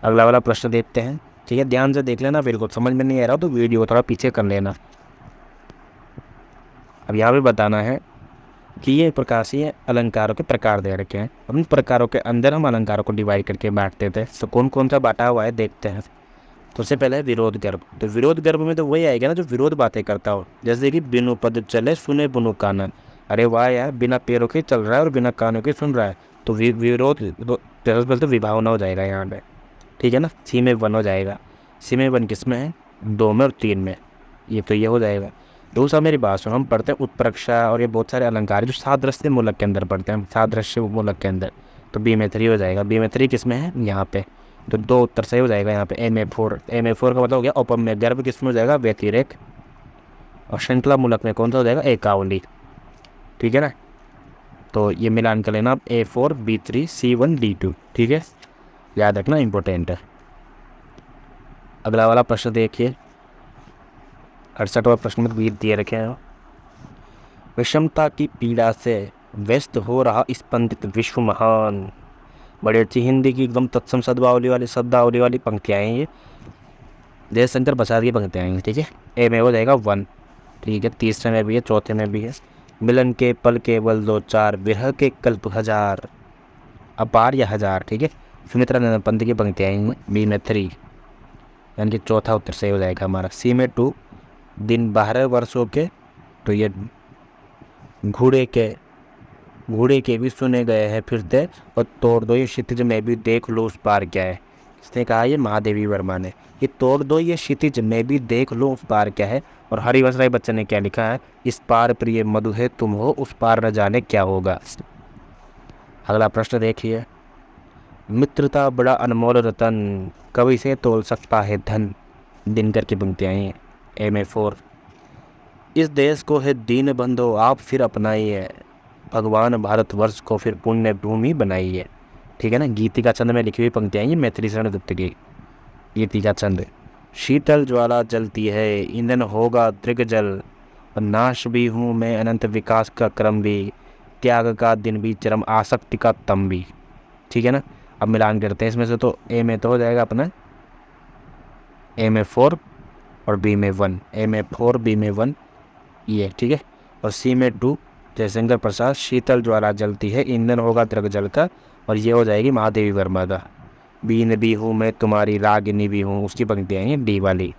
अगला वाला प्रश्न देखते हैं, ठीक है। ध्यान से देख लेना, बिल्कुल समझ में नहीं आ रहा तो वीडियो को थोड़ा पीछे कर लेना। अब यहाँ पे बताना है कि ये प्रकार से ये अलंकारों के प्रकार दे रखे हैं, उन प्रकारों के अंदर हम अलंकारों को डिवाइड करके बांटते थे। तो कौन कौन सा बांटा हुआ है देखते हैं। तो सबसे पहले है विरोध गर्भ। तो विरोध गर्भ में तो वही आएगा ना जो विरोध बातें करता हो, जैसे कि बिनु पद चले सुने बुनु कानन। अरे वाह यार, बिना पैरों के चल रहा है और बिना कानों के सुन रहा है, तो विरोध तो विभावना हो जाएगा यहाँ पे, ठीक है ना। सी में 1 हो जाएगा। सी में 1 किस में है? 2 में और 3 में, ये तो ये हो जाएगा। दूसरा मेरी बात सुनो, हम पढ़ते हैं उत्प्रेक्षा और ये बहुत सारे अलंकार जो सादृश्य मूलक के अंदर पढ़ते हैं, सादृश्य मूलक के अंदर, तो बी में 3 हो जाएगा। बी में 3 किस में है? यहाँ पे, तो 2 उत्तर सही हो जाएगा यहाँ पे। ए में 4, ए में 4 का मतलब हो गया औपम्य गर्भ, किस में हो जाएगा? व्यतिरेक। और श्रृंखला मूलक में कौन सा हो जाएगा? एकावली, ठीक है ना। तो ये मिलान कर लेना आप, A4 B3 C1 D2, ठीक है, याद रखना, इंपॉर्टेंट है। अगला वाला प्रश्न देखिए, 68वां प्रश्न में वीर दिए रखे हैं। विषमता की पीड़ा से व्यस्त हो रहा स्पंदित विश्व महान। बड़ी अच्छी हिंदी की एकदम तत्सम शब्दावली वाली पंक्तियाँ हैं ये, जयशंकर प्रसाद की पंक्तियाँ हैं, ठीक है। ए में हो जाएगा 1, ठीक है। तीसरे में भी है, चौथे में भी है। मिलन के पल केवल 2 4, विरह के कल्प हजार, अपार या हजार, ठीक है। सुमित्रा नंदन पंत की पंक्तियाँ हैं। बी में 3, यानी कि चौथा उत्तर सही हो जाएगा हमारा। सी में 2, दिन 12 वर्षों के, तो ये घोड़े के भी सुने गए हैं फिरते, और तोड़ दो ये क्षितिज में भी देख लो उस पार क्या है। इसने कहा ये महादेवी वर्मा ने, ये तोड़ दो ये क्षितिज में भी देख लो उस पार क्या है। और हरिवंश राय बच्चन ने क्या लिखा है? इस पार प्रिय मधु है तुम हो, उस पार न जाने क्या होगा। अगला प्रश्न देखिए, मित्रता बड़ा अनमोल रतन, कवि से तोल सकता है धन। दिनकर की पंक्तियाँ हैं। ए में 4, इस देश को है दीन बंधो आप फिर अपनाइए, भगवान भारतवर्ष को फिर पुण्य भूमि बनाइए, ठीक है ना। गीतिका चंद में लिखी हुई पंक्तियाँ ये मैथिली शरण गुप्त की। गीतिका चंद, शीतल ज्वाला जलती है ईंधन होगा दृग्जल, और नाश भी हूँ मैं अनंत विकास का क्रम भी, त्याग का दिन भी चरम आसक्ति का तम भी, ठीक है ना। अब मिलान करते हैं इसमें से, तो ए में तो हो जाएगा अपना ए में 4 और बी में 1, ए में 4 बी में 1 ये, ठीक है। और सी में 2, जयशंकर प्रसाद, शीतल ज्वाला जलती है ईंधन होगा दृग जल का, और ये हो जाएगी महादेवी वर्मा का। बीन भी हूँ मैं तुम्हारी रागिनी भी हूँ, उसकी पंक्तियाँ हैं डी वाली।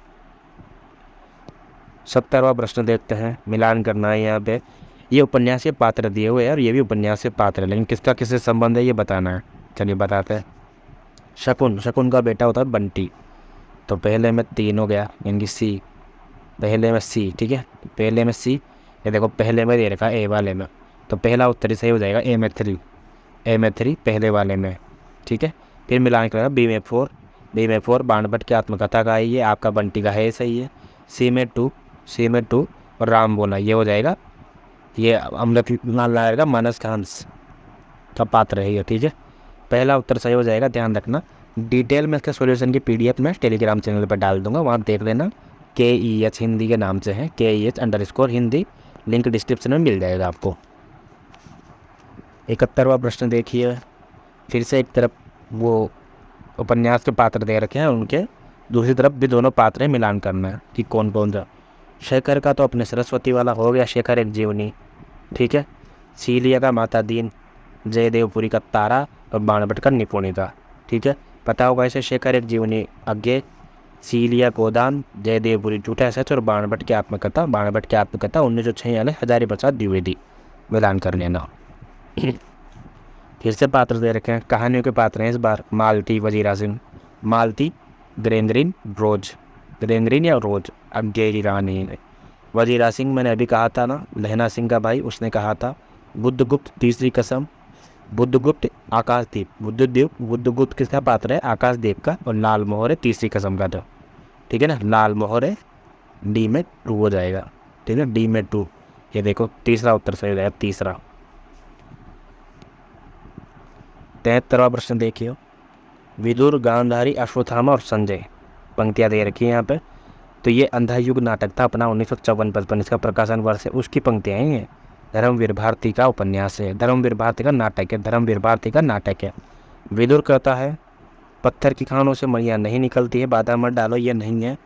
70वां प्रश्न देखते हैं, मिलान करना है यहाँ पे। ये उपन्यास के पात्र दिए हुए हैं और ये भी उपन्यास के पात्र है, लेकिन किसका किससे संबंध है ये बताना है। चलिए बताते हैं। शकुन का बेटा होता है बंटी, तो पहले में 3 हो गया, यानी कि सी, पहले में सी, ठीक है। पहले में सी, ये देखो पहले में दे रखा ए वाले में, तो पहला उत्तर सही हो जाएगा ए में 3, ए में 3 पहले वाले में, ठीक है। फिर मिलान करेगा बी में 4, बी में 4 बाणभट्ट की आत्मकथा का है ये, आपका बंटी का है, सही है। सी में 2, सी में 2 और राम बोला, ये हो जाएगा, ये अमृत लाल लाएगा मानस का हंस का पात्र है ये, ठीक है। पहला उत्तर सही हो जाएगा, ध्यान रखना। डिटेल में इसका सॉल्यूशन की PDF मैं टेलीग्राम चैनल पर डाल दूंगा, वहाँ देख लेना, KEH हिंदी के नाम से है, KEH_ हिंदी, लिंक डिस्क्रिप्शन में मिल जाएगा आपको। 71वां प्रश्न देखिए, फिर से एक तरफ वो उपन्यास के पात्र दे रखे हैं, उनके दूसरी तरफ भी दोनों पात्र मिलान करना है कि कौन कौन सा। शेखर का तो अपने सरस्वती वाला हो गया, शेखर एक जीवनी, ठीक है। सीलिया का माता दीन, जयदेवपुरी का तारा और बाणभट्ट का निपुणिता, ठीक है। पता होगा इसे, शेखर एक जीवनी आगे, सीलिया गोदान, जयदेवपुरी झूठा सच और बाणभट्ट की आत्मकथा, 1906 वाले हजारी प्रसाद द्विवेदी, मिलान कर लेना। फिर से पात्र दे रखे हैं, कहानियों के पात्र हैं इस बार। मालती वजीरा सिंह, मालती वीरेंद्रिन रोज, वीरेंद्रिन या रोज अज्ञे रानी। वजीरा सिंह मैंने अभी कहा था ना, लहना सिंह का भाई, उसने कहा था। बुद्धगुप्त तीसरी कसम, बुद्धगुप्त आकाशदीप, बुद्धगुप्त किसका पात्र है, आकाशदीप का। और लाल मोहर तीसरी कसम का था, ठीक है ना। लाल मोहर डी में 2 हो जाएगा, ठीक है, डी में 2। ये देखो तीसरा उत्तर सही हो जाएगा, तीसरा। 73वां प्रश्न देखिए, विदुर, गांधारी, अश्वत्थामा और संजय, पंक्तियाँ दे रखी है यहाँ पे। तो ये अंधा युग नाटक था अपना 1954-55, इसका प्रकाशन वर्ष है, उसकी पंक्तियाँ हैं ये। धर्मवीर भारती का उपन्यास है, धर्मवीर भारती का नाटक है, धर्मवीर भारती का नाटक है। विदुर कहता है, पत्थर की खानों से मणियाँ नहीं निकलती है, बाधा मत डालो, ये नहीं है,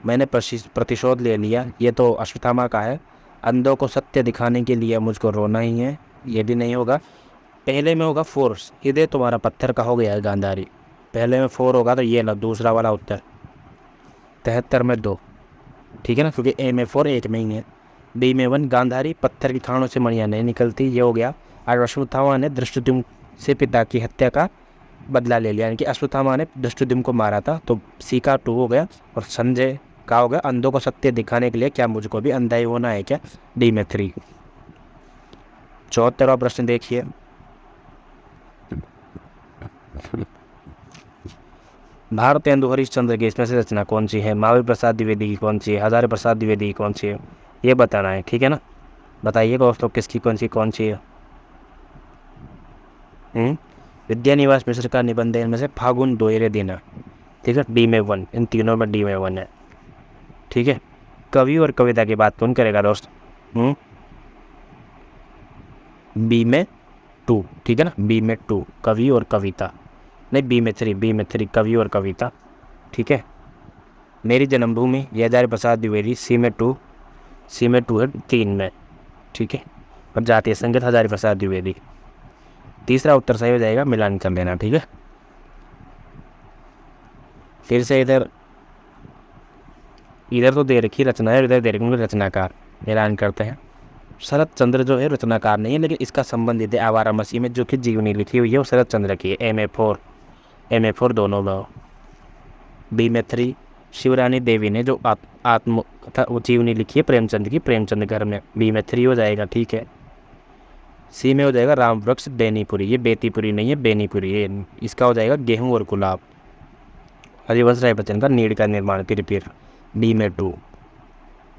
मैंने प्रतिशोध ले लिया, ये तो अश्वत्थामा का है। अंधों को सत्य दिखाने के लिए मुझको रोना ही है, ये भी नहीं होगा। पहले में होगा फोर्स, हृदय तुम्हारा पत्थर का हो गया है गांधारी, पहले में 4 होगा, तो ये लो दूसरा वाला उत्तर। 73 में 2, ठीक है ना, क्योंकि ए में 4 एक में ही है। बी में 1, गांधारी, पत्थर की खानों से मणियाँ नहीं निकलती, ये हो गया। और अश्वत्थामा ने धृष्टद्युम्न से पिता की हत्या का बदला ले लिया, यानी कि अश्वत्थामा ने धृष्टद्युम्न को मारा था, तो सी का 2 हो गया। और संजय का हो गया, अंधों को सत्य दिखाने के लिए क्या मुझको भी अंधा ही होना है क्या, डी में 3। 74वां प्रश्न देखिए, भारतेंदु हरिश्चंद्र की इसमें से रचना कौन सी है, महावीर प्रसाद द्विवेदी की कौन सी है, हजारी प्रसाद द्विवेदी की कौन सी है, ये बताना है, ठीक है ना। बताइए दोस्तों किसकी कौन सी है। विद्यानिवास मिश्र का निबंध इनमें से फागुन दोहरे दिन है, ठीक है, डी में 1, इन तीनों में डी में 1 है, ठीक है। कवि और कविता की बात कौन करेगा दोस्त, बी में 2, ठीक है ना, बी में 2 कवि और कविता, नहीं बी में 3 कवि और कविता, ठीक है। मेरी जन्मभूमि, ये हजारी प्रसाद द्विवेदी, सी में 2 है 3 में, ठीक है। और जातीय संगीत हजारी प्रसाद द्विवेदी, तीसरा उत्तर सही हो जाएगा, मिलान कर लेना, ठीक है। फिर से इधर तो दे रखी रचना है, इधर दे रखी रचनाकार, मिलान करते हैं। शरत चंद्र जो है रचनाकार नहीं है, लेकिन इसका संबंधित है आवारा मसीह में जो कि जीवनी लिखी हुई है, वो शरत चंद्र की है, एम ए 4 दोनों में। बी में 3, शिवरानी देवी ने जो आत्मकथा वो जीवनी लिखी है प्रेमचंद की, प्रेमचंद घर में, बी में 3 हो जाएगा, ठीक है। सी में हो जाएगा राम वृक्ष बेनीपुरी, ये बेतीपुरी नहीं है, बेनीपुरी है, इसका हो जाएगा गेहूं और गुलाब, हरिवंश राय बच्चन का नीड़ का निर्माण, फिर डी में 2,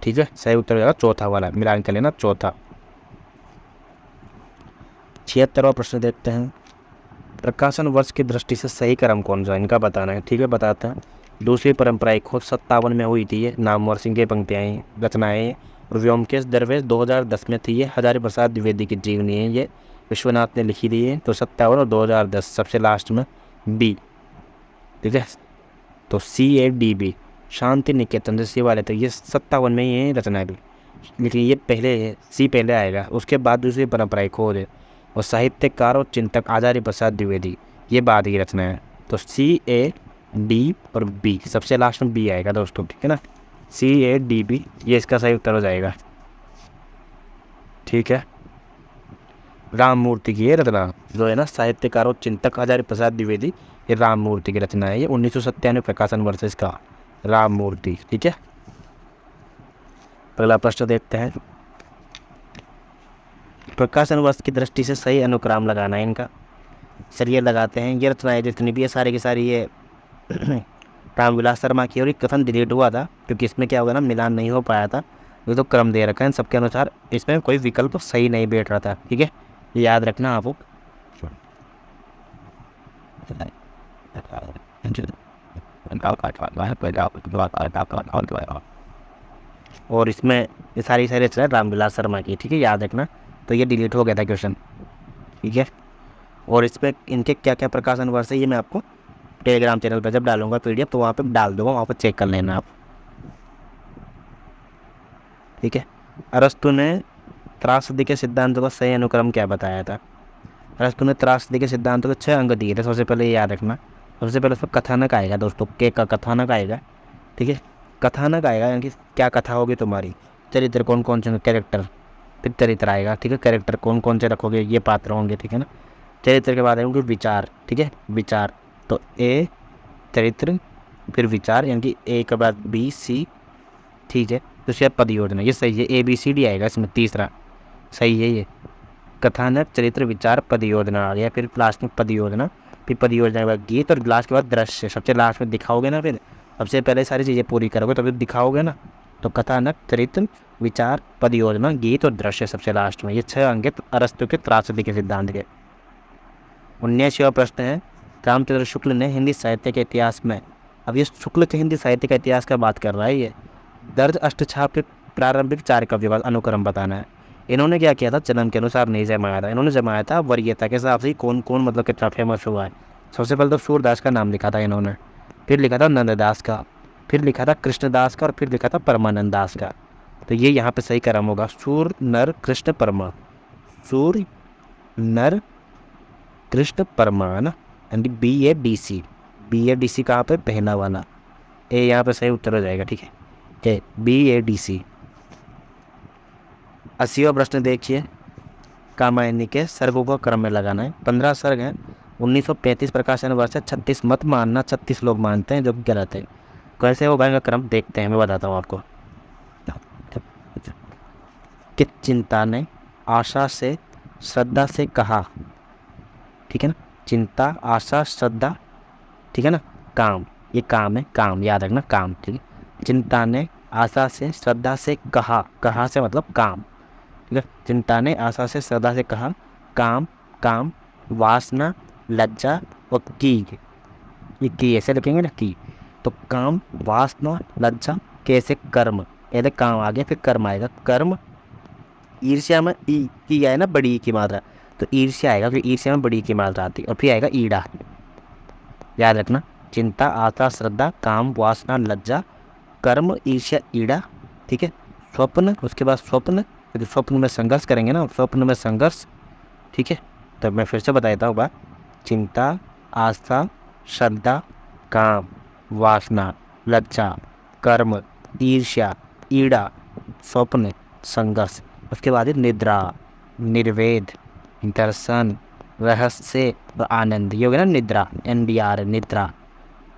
ठीक है। सही उत्तर हो जाएगा चौथा वाला, मिलान कर लेना, चौथा। 76वां प्रश्न देखते हैं, प्रकाशन वर्ष की दृष्टि से सही क्रम कौन सा, इनका बताना है, ठीक है, बताते हैं। दूसरी परंपराएं खोज 57 में हुई थी, ये नामवर सिंह की पंक्तियाँ रचनाएँ। और व्योमकेश दरवेश 2010 में थी, ये हजारी प्रसाद द्विवेदी की जीवनी है, ये विश्वनाथ ने लिखी थी है, तो 57 और 2010 सबसे लास्ट में बी, ठीक है। तो CADB शांति निकेतन जैसे वाले, तो ये 57 में ये रचना भी, लेकिन ये पहले है, सी पहले आएगा, उसके बाद दूसरी परंपराएं खोज है। और साहित्यकार और चिंतक आचार्य प्रसाद द्विवेदी, ये बाद की रचना है। तो CAD और B, सबसे लास्ट में B आएगा दोस्तों, ठीक है ना, CADB, ये इसका सही उत्तर हो जाएगा, ठीक है। राम मूर्ति की ये रचना जो है ना, साहित्यकार और चिंतक आचार्य प्रसाद द्विवेदी, ये राम मूर्ति की रचना है, ये 1997 प्रकाशन वर्ष इसका, राम मूर्ति, ठीक है। अगला प्रश्न देखते हैं, प्रकाशन वर्ष की दृष्टि से सही अनुक्रम लगाना है इनका, चलिए लगाते हैं। ये रचनाएं जितनी भी है सारी की सारी ये रामविलास शर्मा की, और एक कथन डिलीट हुआ था क्योंकि इसमें क्या होगा ना, मिलान नहीं हो पाया था, ये तो क्रम दे रखा है सबके अनुसार, इसमें कोई विकल्प तो सही नहीं बैठ रहा था, ठीक है, याद रखना आपको। और इसमें ये सारी रचना है रामविलास शर्मा की, ठीक है, याद रखना। तो ये डिलीट हो गया था क्वेश्चन, ठीक है। और इस पर इनके क्या क्या प्रकाशन वर्ष है ये मैं आपको टेलीग्राम चैनल पर जब डालूंगा PDF तो वहाँ पे डाल दूंगा, वहाँ पर चेक कर लेना आप, ठीक है। अरस्तु ने त्रासदी के सिद्धांतों का सही अनुक्रम क्या बताया था? अरस्तु ने त्रासदी के सिद्धांतों को 6 अंक दिए थे। सबसे पहले ये याद रखना, सबसे पहले उसका कथानक आएगा दोस्तों, के का कथानक आएगा, ठीक है। कथानक आएगा यानी कि क्या कथा होगी तुम्हारी, चरित्र कौन कौन से कैरेक्टर, फिर चरित्र आएगा, ठीक है, कैरेक्टर कौन कौन से रखोगे ये पात्र होंगे, ठीक है ना। चरित्र के बाद आएंगे विचार, ठीक है, विचार। तो ए चरित्र फिर विचार यानी कि ए के बाद BC, ठीक है। तो शायद पद योजना, ये सही है, ABCD आएगा इसमें, तीसरा सही है ये। कथानक चरित्र विचार पद योजना आ गया, फिर लास्ट में पद योजना, फिर पद योजना के बाद गीत और लास्ट के बाद दृश्य, सबसे लास्ट में दिखाओगे ना, फिर सबसे पहले सारी चीज़ें पूरी करोगे तभी तो दिखाओगे ना। तो कथानक चरित्र विचार पद योजना गीत और दृश्य सबसे लास्ट में, ये 6 अंक अरस्तु के त्रासदी के सिद्धांत के। 19वां प्रश्न है, रामचंद्र शुक्ल ने हिंदी साहित्य के इतिहास में, अब ये शुक्ल के हिंदी साहित्य का इतिहास का बात कर रहा है ये, दर्ज अष्टछाप के प्रारंभिक 4 काव्यों का अनुक्रम बताना है। इन्होंने क्या किया था, जन्म के अनुसार नहीं जमाया था, इन्होंने जमाया था वरीयता के हिसाब से कौन कौन मतलब कितना फेमस हुआ है। सबसे पहले तो सूरदास का नाम लिखा था इन्होंने, फिर लिखा था नंददास का, फिर लिखा था कृष्णदास का और फिर लिखा था परमानंद दास का। तो ये यहाँ पे सही क्रम होगा, सूर नर कृष्ण परमा, सूर नर कृष्ण परमा है ना, यानी BADC कहाँ पे, पहला वाला ए यहाँ पे सही उत्तर हो जाएगा, ठीक है, BADC। 80वां प्रश्न देखिए, कामायनी के सर्गों को क्रम में लगाना है। 15 सर्ग हैं, 1935 प्रकाशन वर्ष है, 36 मत मानना, 36 लोग मानते हैं जो कि गलत है। कैसे होगा इनका क्रम देखते हैं, मैं बताता हूँ आपको। कि चिंता ने आशा से श्रद्धा से कहा, ठीक है ना, चिंता आशा श्रद्धा, ठीक है ना, काम, ये काम है, काम याद रखना, काम, ठीक है। चिंता ने आशा से श्रद्धा से कहा, कहा से मतलब काम, ठीक है। चिंता ने आशा से श्रद्धा से कहा, काम, काम, वासना, लज्जा और की ऐसे लिखेंगे ना, की। तो काम, वासना, लज्जा, कैसे कर्म, पहले काम आ गया फिर कर्म आएगा, कर्म। ईर्ष्या में ई की आए ना, बड़ी ई की मात्रा, तो ईर्ष्या आएगा, फिर ईर्ष्या में बड़ी ई की मात्रा आती है और फिर आएगा ईड़ा, याद रखना। चिंता आशा श्रद्धा काम वासना लज्जा कर्म ईर्ष्या ईड़ा, ठीक है। स्वप्न, उसके बाद स्वप्न, फिर स्वप्न में संघर्ष करेंगे ना, स्वप्न में संघर्ष, ठीक है। तो मैं फिर से बता देता हूँ बात, चिंता आस्था श्रद्धा काम वासना लज्जा कर्म ईर्ष्या ईड़ा स्वप्न संघर्ष, उसके बाद निद्रा निर्वेद दर्शन रहस्य और आनंद, ये हो गया ना निद्रा, NDR निद्रा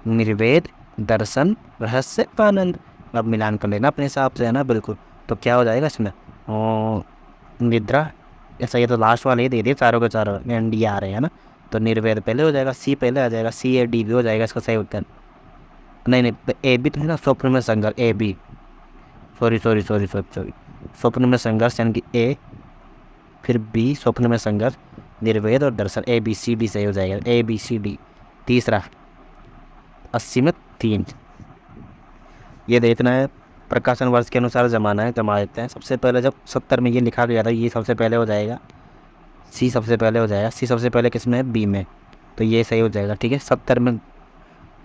निर्वेद दर्शन रहस्य आनंद। अब मिलान कर लेना अपने हिसाब से है ना, बिल्कुल। तो क्या हो जाएगा इसमें, निद्रा, ऐसा ये तो लास्ट वाले ही दे दिए चारों के चारों, NDR है ना। तो निर्वेद पहले हो जाएगा, C पहले आ जाएगा, CAD भी हो जाएगा इसका सही उत्तर। नहीं AB तो है ना, स्वप्न में संघर्ष AB, सॉरी स्वप्न में संघर्ष यानी कि A, फिर B स्वप्न में संघर्ष निर्वेद और दर्शन ABCD सही हो जाएगा, ABCD। तीसरा 80 में 3, ये देखना है प्रकाशन वर्ष के अनुसार जमाना है, जमा देते हैं। सबसे पहले जब 70 में ये लिखा गया था, ये सबसे पहले हो जाएगा, C सबसे पहले हो जाएगा, C सबसे पहले किस में है, B में, तो ये सही हो जाएगा, ठीक है। 70 में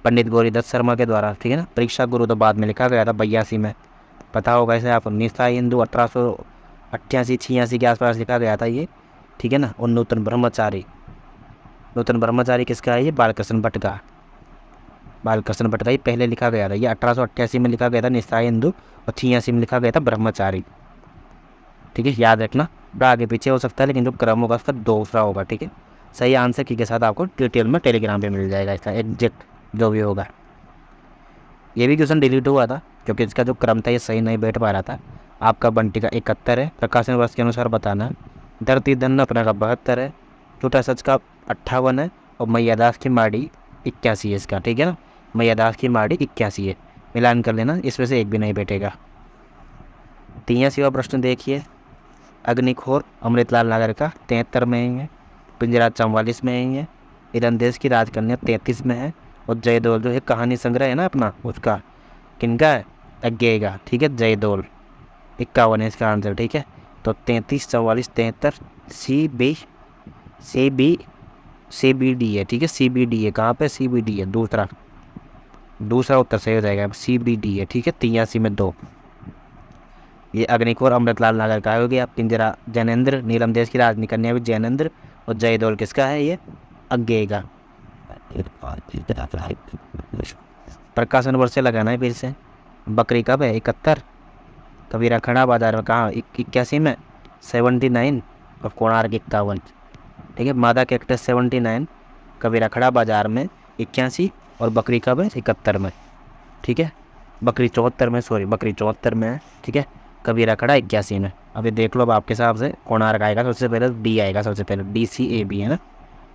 पंडित गौरीदत्त शर्मा के द्वारा, ठीक है ना। परीक्षा गुरु तो बाद में लिखा गया था 82 में, पता होगा इसे आप। निष्ठा हिंदू 1888-86 के आसपास लिखा गया था ये, ठीक है ना। और नूतन ब्रह्मचारी किसका है, ये बालकृष्ण भट्ट का, बालकृष्ण भट्ट का ये पहले लिखा गया था। ये 1888 में लिखा गया था निष्ठा हिंदू और 86 में लिखा गया था ब्रह्मचारी, ठीक है, याद रखना। आगे पीछे हो सकता है लेकिन जो क्रम होगा उसका दूसरा होगा, ठीक है। सही आंसर की के साथ आपको डिटेल में टेलीग्राम पे मिल जाएगा इसका एग्जैक्ट जो भी होगा। ये भी क्वेश्चन डिलीट हुआ था क्योंकि इसका जो क्रम था ये सही नहीं बैठ पा रहा था। आपका बंटी का 71 है, प्रकाशन वर्ष के अनुसार बताना। धरती धन अपना का 72 है, छोटा सच का 58 है और मैयादास की माड़ी 81 है इसका, ठीक है ना। मैयादास की माड़ी 81 है, मिलान कर लेना, इसमें से एक भी नहीं बैठेगा। 83वां प्रश्न देखिए, अग्निखोर अमृतलाल नागर का 73 में ही है, पिंजरा 44 में ही है, ईरनदेश की राजकन्या 33 में है और जयदौल जो है कहानी संग्रह है ना अपना, उसका किनका है, अज्ञेय का, ठीक है, जयदौल 51 है इसका आंसर, ठीक है। तो 33, 44, 73 CBD है, ठीक है। CBD है, कहाँ पे CBD है, दूसरा उत्तर सही हो जाएगा, CBD है, ठीक है। 83 में 2। ये अग्निकोर अमृतलाल नागर का हो गया। पिंजरा जैनेंद्र, नीलम देश की राजनी कन्या भी जैनेंद्र, और जयदौल किसका है, ये अज्ञे का। प्रकाशन वर्ष से लगाना है फिर से। बकरी कब है, 71। कबीरा खड़ा बाजार में कहाँ, 81 में 79, और कोणार्क 51, ठीक है। मादा कैक्टस 79, कबीरा खड़ा बाजार में 81, और बकरी कब है, 71 में, ठीक है। बकरी 74 में, सॉरी बकरी 74 में है, ठीक है। कबीरा खड़ा 81 में। अभी देख लो अब आपके हिसाब से कोणार्क आएगा सबसे पहले, डी आएगा सबसे पहले, DCAB है ना,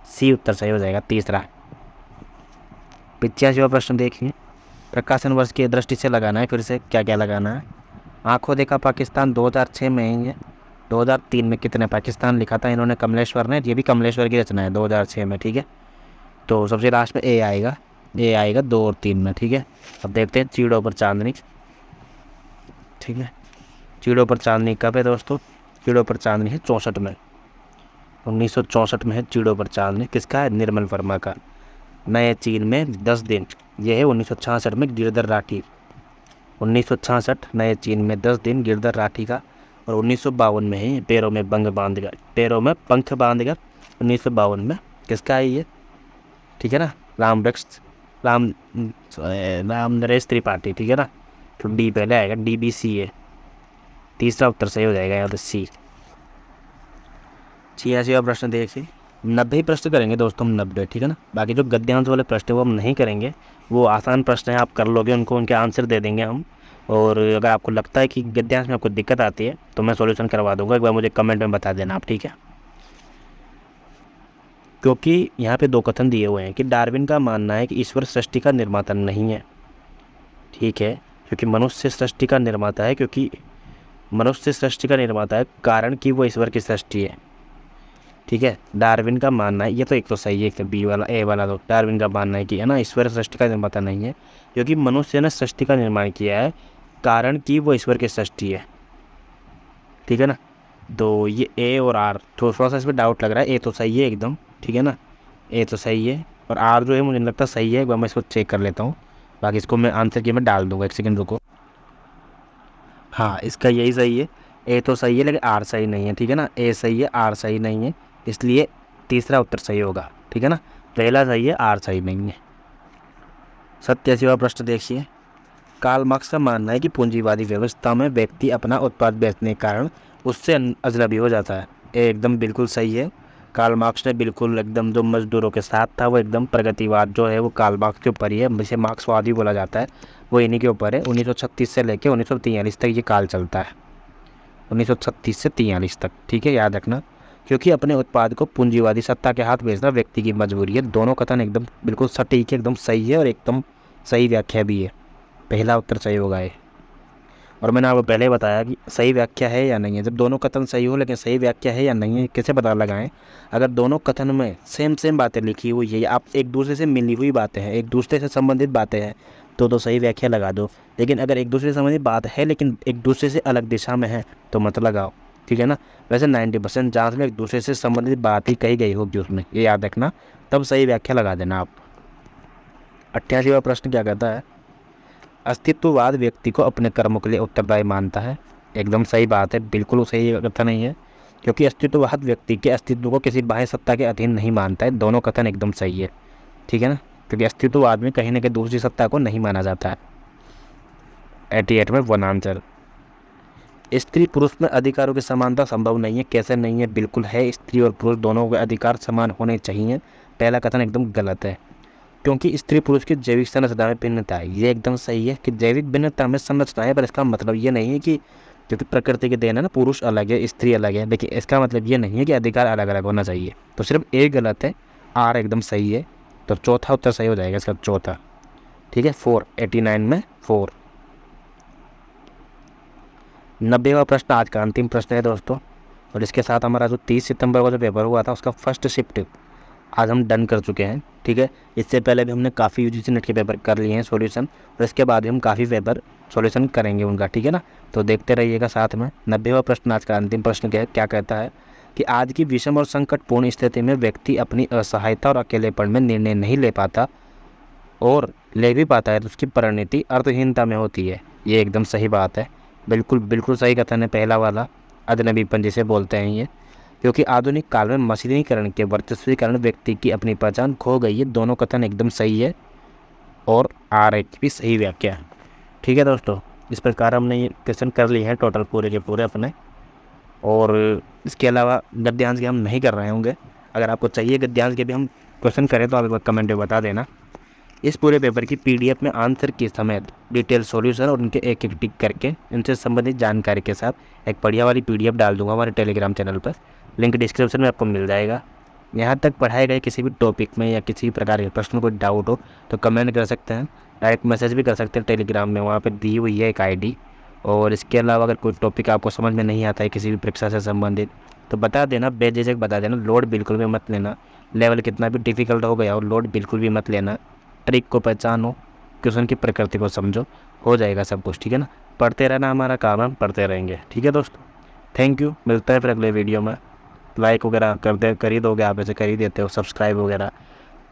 सी उत्तर सही हो जाएगा तीसरा। 85वां प्रश्न देखिए। प्रकाशन वर्ष की दृष्टि से लगाना है फिर से, क्या क्या लगाना है। आंखों देखा पाकिस्तान 2006 में ही है। 2003 में कितने पाकिस्तान लिखा था इन्होंने, कमलेश्वर ने, ये भी कमलेश्वर की रचना है 2006 में, ठीक है। तो सबसे लास्ट में ए आएगा 2 और 3 में, ठीक है। अब देखते हैं चीड़ों पर चांदनी, ठीक है। चीड़ों पर चांदनी कब है दोस्तों, चीड़ों पर चांदनी है 64 में, 1964 में है चीड़ों पर चांदनी। किसका है, निर्मल वर्मा का। नए चीन में 10 दिन, ये है 1966 में गिरधर राठी, 1966 नए चीन में 10 दिन गिरधर राठी का। और 1952 में है पैरों में पंख बांधकर 1952 में किसका है ये, ठीक है ना, राम नरेश त्रिपाठी, ठीक है ना। तो डी पहले आएगा, DBC है, तीसरा उत्तर सही हो जाएगा यहाँ तो C। 86वां प्रश्न देखिए। 90 प्रश्न करेंगे दोस्तों हम, 90, ठीक है ना। बाकी जो गद्यांश वाले प्रश्न वो हम नहीं करेंगे, वो आसान प्रश्न है, आप कर लोगे उनको, उनके आंसर दे देंगे हम। और अगर आपको लगता है कि गद्यांश में आपको दिक्कत आती है तो मैं सॉल्यूशन करवा दूंगा, एक बार मुझे कमेंट में बता देना आप, ठीक है। क्योंकि यहाँ पे 2 कथन दिए हुए हैं कि डार्विन का मानना है कि ईश्वर सृष्टि का निर्माता नहीं है, ठीक है, क्योंकि मनुष्य सृष्टि का निर्माता है, कारण कि वो ईश्वर की सृष्टि है, ठीक है। डार्विन का मानना है, ये तो एक तो सही है, एक तो बी वाला, ए वाला। तो डार्विन का मानना है कि है ना, ईश्वर सृष्टि का निर्माता नहीं है, क्योंकि मनुष्य ने सृष्टि का निर्माण किया है, कारण कि वो ईश्वर की सृष्टि है, ठीक है ना। तो ये ए और आर थोड़ा सा इसमें डाउट लग रहा है। ए तो सही है एकदम, ठीक है ना, ए तो सही है, और आर जो है मुझे नहीं लगता सही है, एक बार मैं इसको चेक कर लेता हूँ। बाकी इसको मैं आंसर की मैं डाल दूंगा, एक सेकेंड रुको। हाँ, इसका यही सही है, ए तो सही है लेकिन आर सही नहीं है, ठीक है ना। ए सही है, आर सही नहीं है, इसलिए तीसरा उत्तर सही होगा, ठीक है ना। पहला सही है, आर सही नहीं है। 87वां प्रश्न देखिए। कार्ल मार्क्स का मानना है कि पूंजीवादी व्यवस्था में व्यक्ति अपना उत्पाद बेचने के कारण उससे अजनबी हो जाता है। ये एकदम बिल्कुल सही है। कार्ल मार्क्स ने बिल्कुल एकदम जो मजदूरों के साथ था, वो एकदम प्रगतिवाद जो है वो कार्ल मार्क्स के ऊपर ही है, जिसे मार्क्सवादी बोला जाता है, वो इन्हीं के ऊपर है। 1936 से लेकर 1943 तक ये काल चलता है, 1936 से 43 तक, ठीक है, याद रखना। क्योंकि अपने उत्पाद को पूंजीवादी सत्ता के हाथ भेजना व्यक्ति की मजबूरी है। दोनों कथन एकदम बिल्कुल सटीक है, एकदम सही है, और एकदम सही व्याख्या भी है। पहला उत्तर सही होगा ये। और मैंने आपको पहले बताया कि सही व्याख्या है या नहीं है। जब दोनों कथन सही हो लेकिन सही व्याख्या है या नहीं है कैसे पता लगाएं। अगर दोनों कथन में सेम बातें लिखी हुई है, आप एक दूसरे से मिली हुई बातें हैं, एक दूसरे से संबंधित बातें हैं, तो सही व्याख्या लगा दो। लेकिन अगर एक दूसरे से संबंधित बात है लेकिन एक दूसरे से अलग दिशा में है तो मत लगाओ, ठीक है ना। वैसे 90% चांस में एक दूसरे से संबंधित बात ही कही गई होगी उसमें, ये याद रखना, तब सही व्याख्या लगा देना आप। 88वां प्रश्न क्या कहता है। अस्तित्ववाद व्यक्ति को अपने कर्मों के लिए उत्तरदायी मानता है। एकदम सही बात है, बिल्कुल सही कथन नहीं है, क्योंकि अस्तित्ववाद व्यक्ति के अस्तित्व को किसी बाह्य सत्ता के अधीन नहीं मानता है। दोनों कथन एकदम सही है, ठीक है ना, क्योंकि अस्तित्ववाद में कहीं ना कहीं दूसरी सत्ता को नहीं माना जाता है। 88 में 1 आंसर। स्त्री पुरुष में अधिकारों की समानता संभव नहीं है। कैसे नहीं है, बिल्कुल है, स्त्री और पुरुष दोनों के अधिकार समान होने चाहिए। पहला कथन एकदम गलत है, क्योंकि स्त्री पुरुष की जैविक संरचना में भिन्नता है। ये एकदम सही है कि जैविक भिन्नता में संरचना है, पर इसका मतलब ये नहीं है कि क्योंकि प्रकृति के देन है ना, पुरुष अलग है स्त्री अलग है, देखिए इसका मतलब ये नहीं है कि अधिकार अलग अलग होना चाहिए। तो सिर्फ ए गलत है, आर एकदम सही है। तो चौथा उत्तर सही हो जाएगा इसका, चौथा, ठीक है। 4, 89 में 4। 90वां प्रश्न आज का अंतिम प्रश्न है दोस्तों, और इसके साथ हमारा जो 30 सितंबर को जो पेपर हुआ था उसका फर्स्ट शिफ्ट आज हम डन कर चुके हैं, ठीक है। इससे पहले भी हमने काफ़ी यूजीसी नेट के पेपर कर लिए हैं सॉल्यूशन, और इसके बाद भी हम काफ़ी पेपर सॉल्यूशन करेंगे उनका, ठीक है ना। तो देखते रहिएगा साथ में। 90वां प्रश्न आज का अंतिम प्रश्न क्या कहता है कि आज की विषम और संकटपूर्ण स्थिति में व्यक्ति अपनी असहायता और अकेलेपन में निर्णय नहीं ले पाता, और ले भी पाता है तो उसकी परिणति अर्थहीनता में होती है। ये एकदम सही बात है, बिल्कुल बिल्कुल सही कथन है पहला वाला, अजनबीपन जिसे बोलते हैं ये। क्योंकि आधुनिक काल में मशीनीकरण के वर्चस्व के कारण व्यक्ति की अपनी पहचान खो गई है। दोनों कथन एकदम सही है, और आर की भी सही व्याख्या है, ठीक है दोस्तों। इस प्रकार हमने ये क्वेश्चन कर लिए हैं टोटल पूरे के पूरे अपने, और इसके अलावा गद्यांश के हम नहीं कर रहे होंगे। अगर आपको चाहिए गद्यांश के भी हम क्वेश्चन करें तो आप एक बार कमेंट में बता देना। इस पूरे पेपर की पीडीएफ में आंसर के समेत डिटेल सॉल्यूशन और उनके एक एक टिक करके इनसे संबंधित जानकारी के साथ एक बढ़िया वाली पीडीएफ डाल दूंगा हमारे टेलीग्राम चैनल पर। लिंक डिस्क्रिप्शन में आपको मिल जाएगा। यहाँ तक पढ़ाए गए किसी भी टॉपिक में या किसी भी प्रकार के प्रश्न में कोई डाउट हो तो कमेंट कर सकते हैं, डायरेक्ट मैसेज भी कर सकते हैं टेलीग्राम में, वहाँ पर दी हुई है एक ID। और इसके अलावा अगर कोई टॉपिक आपको समझ में नहीं आता है किसी भी परीक्षा से संबंधित तो बता देना, बेझिझक बता देना। लोड बिल्कुल भी मत लेना, लेवल कितना भी डिफ़िकल्ट हो गया हो लोड बिल्कुल भी मत लेना। ट्रिक को पहचानो, क्वेश्चन की प्रकृति को समझो, हो जाएगा सब कुछ, ठीक है ना। पढ़ते रहना हमारा काम है, हम पढ़ते रहेंगे, ठीक है दोस्तों। थैंक यू, मिलता है फिर अगले वीडियो में। लाइक वगैरह कर ही दोगे, आप ऐसे कर ही देते हो, सब्सक्राइब वगैरह,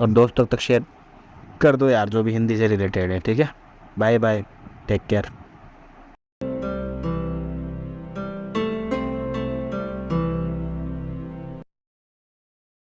और दोस्तों तक शेयर कर दो यार जो भी हिंदी से रिलेटेड है, ठीक है। Bye bye, take care.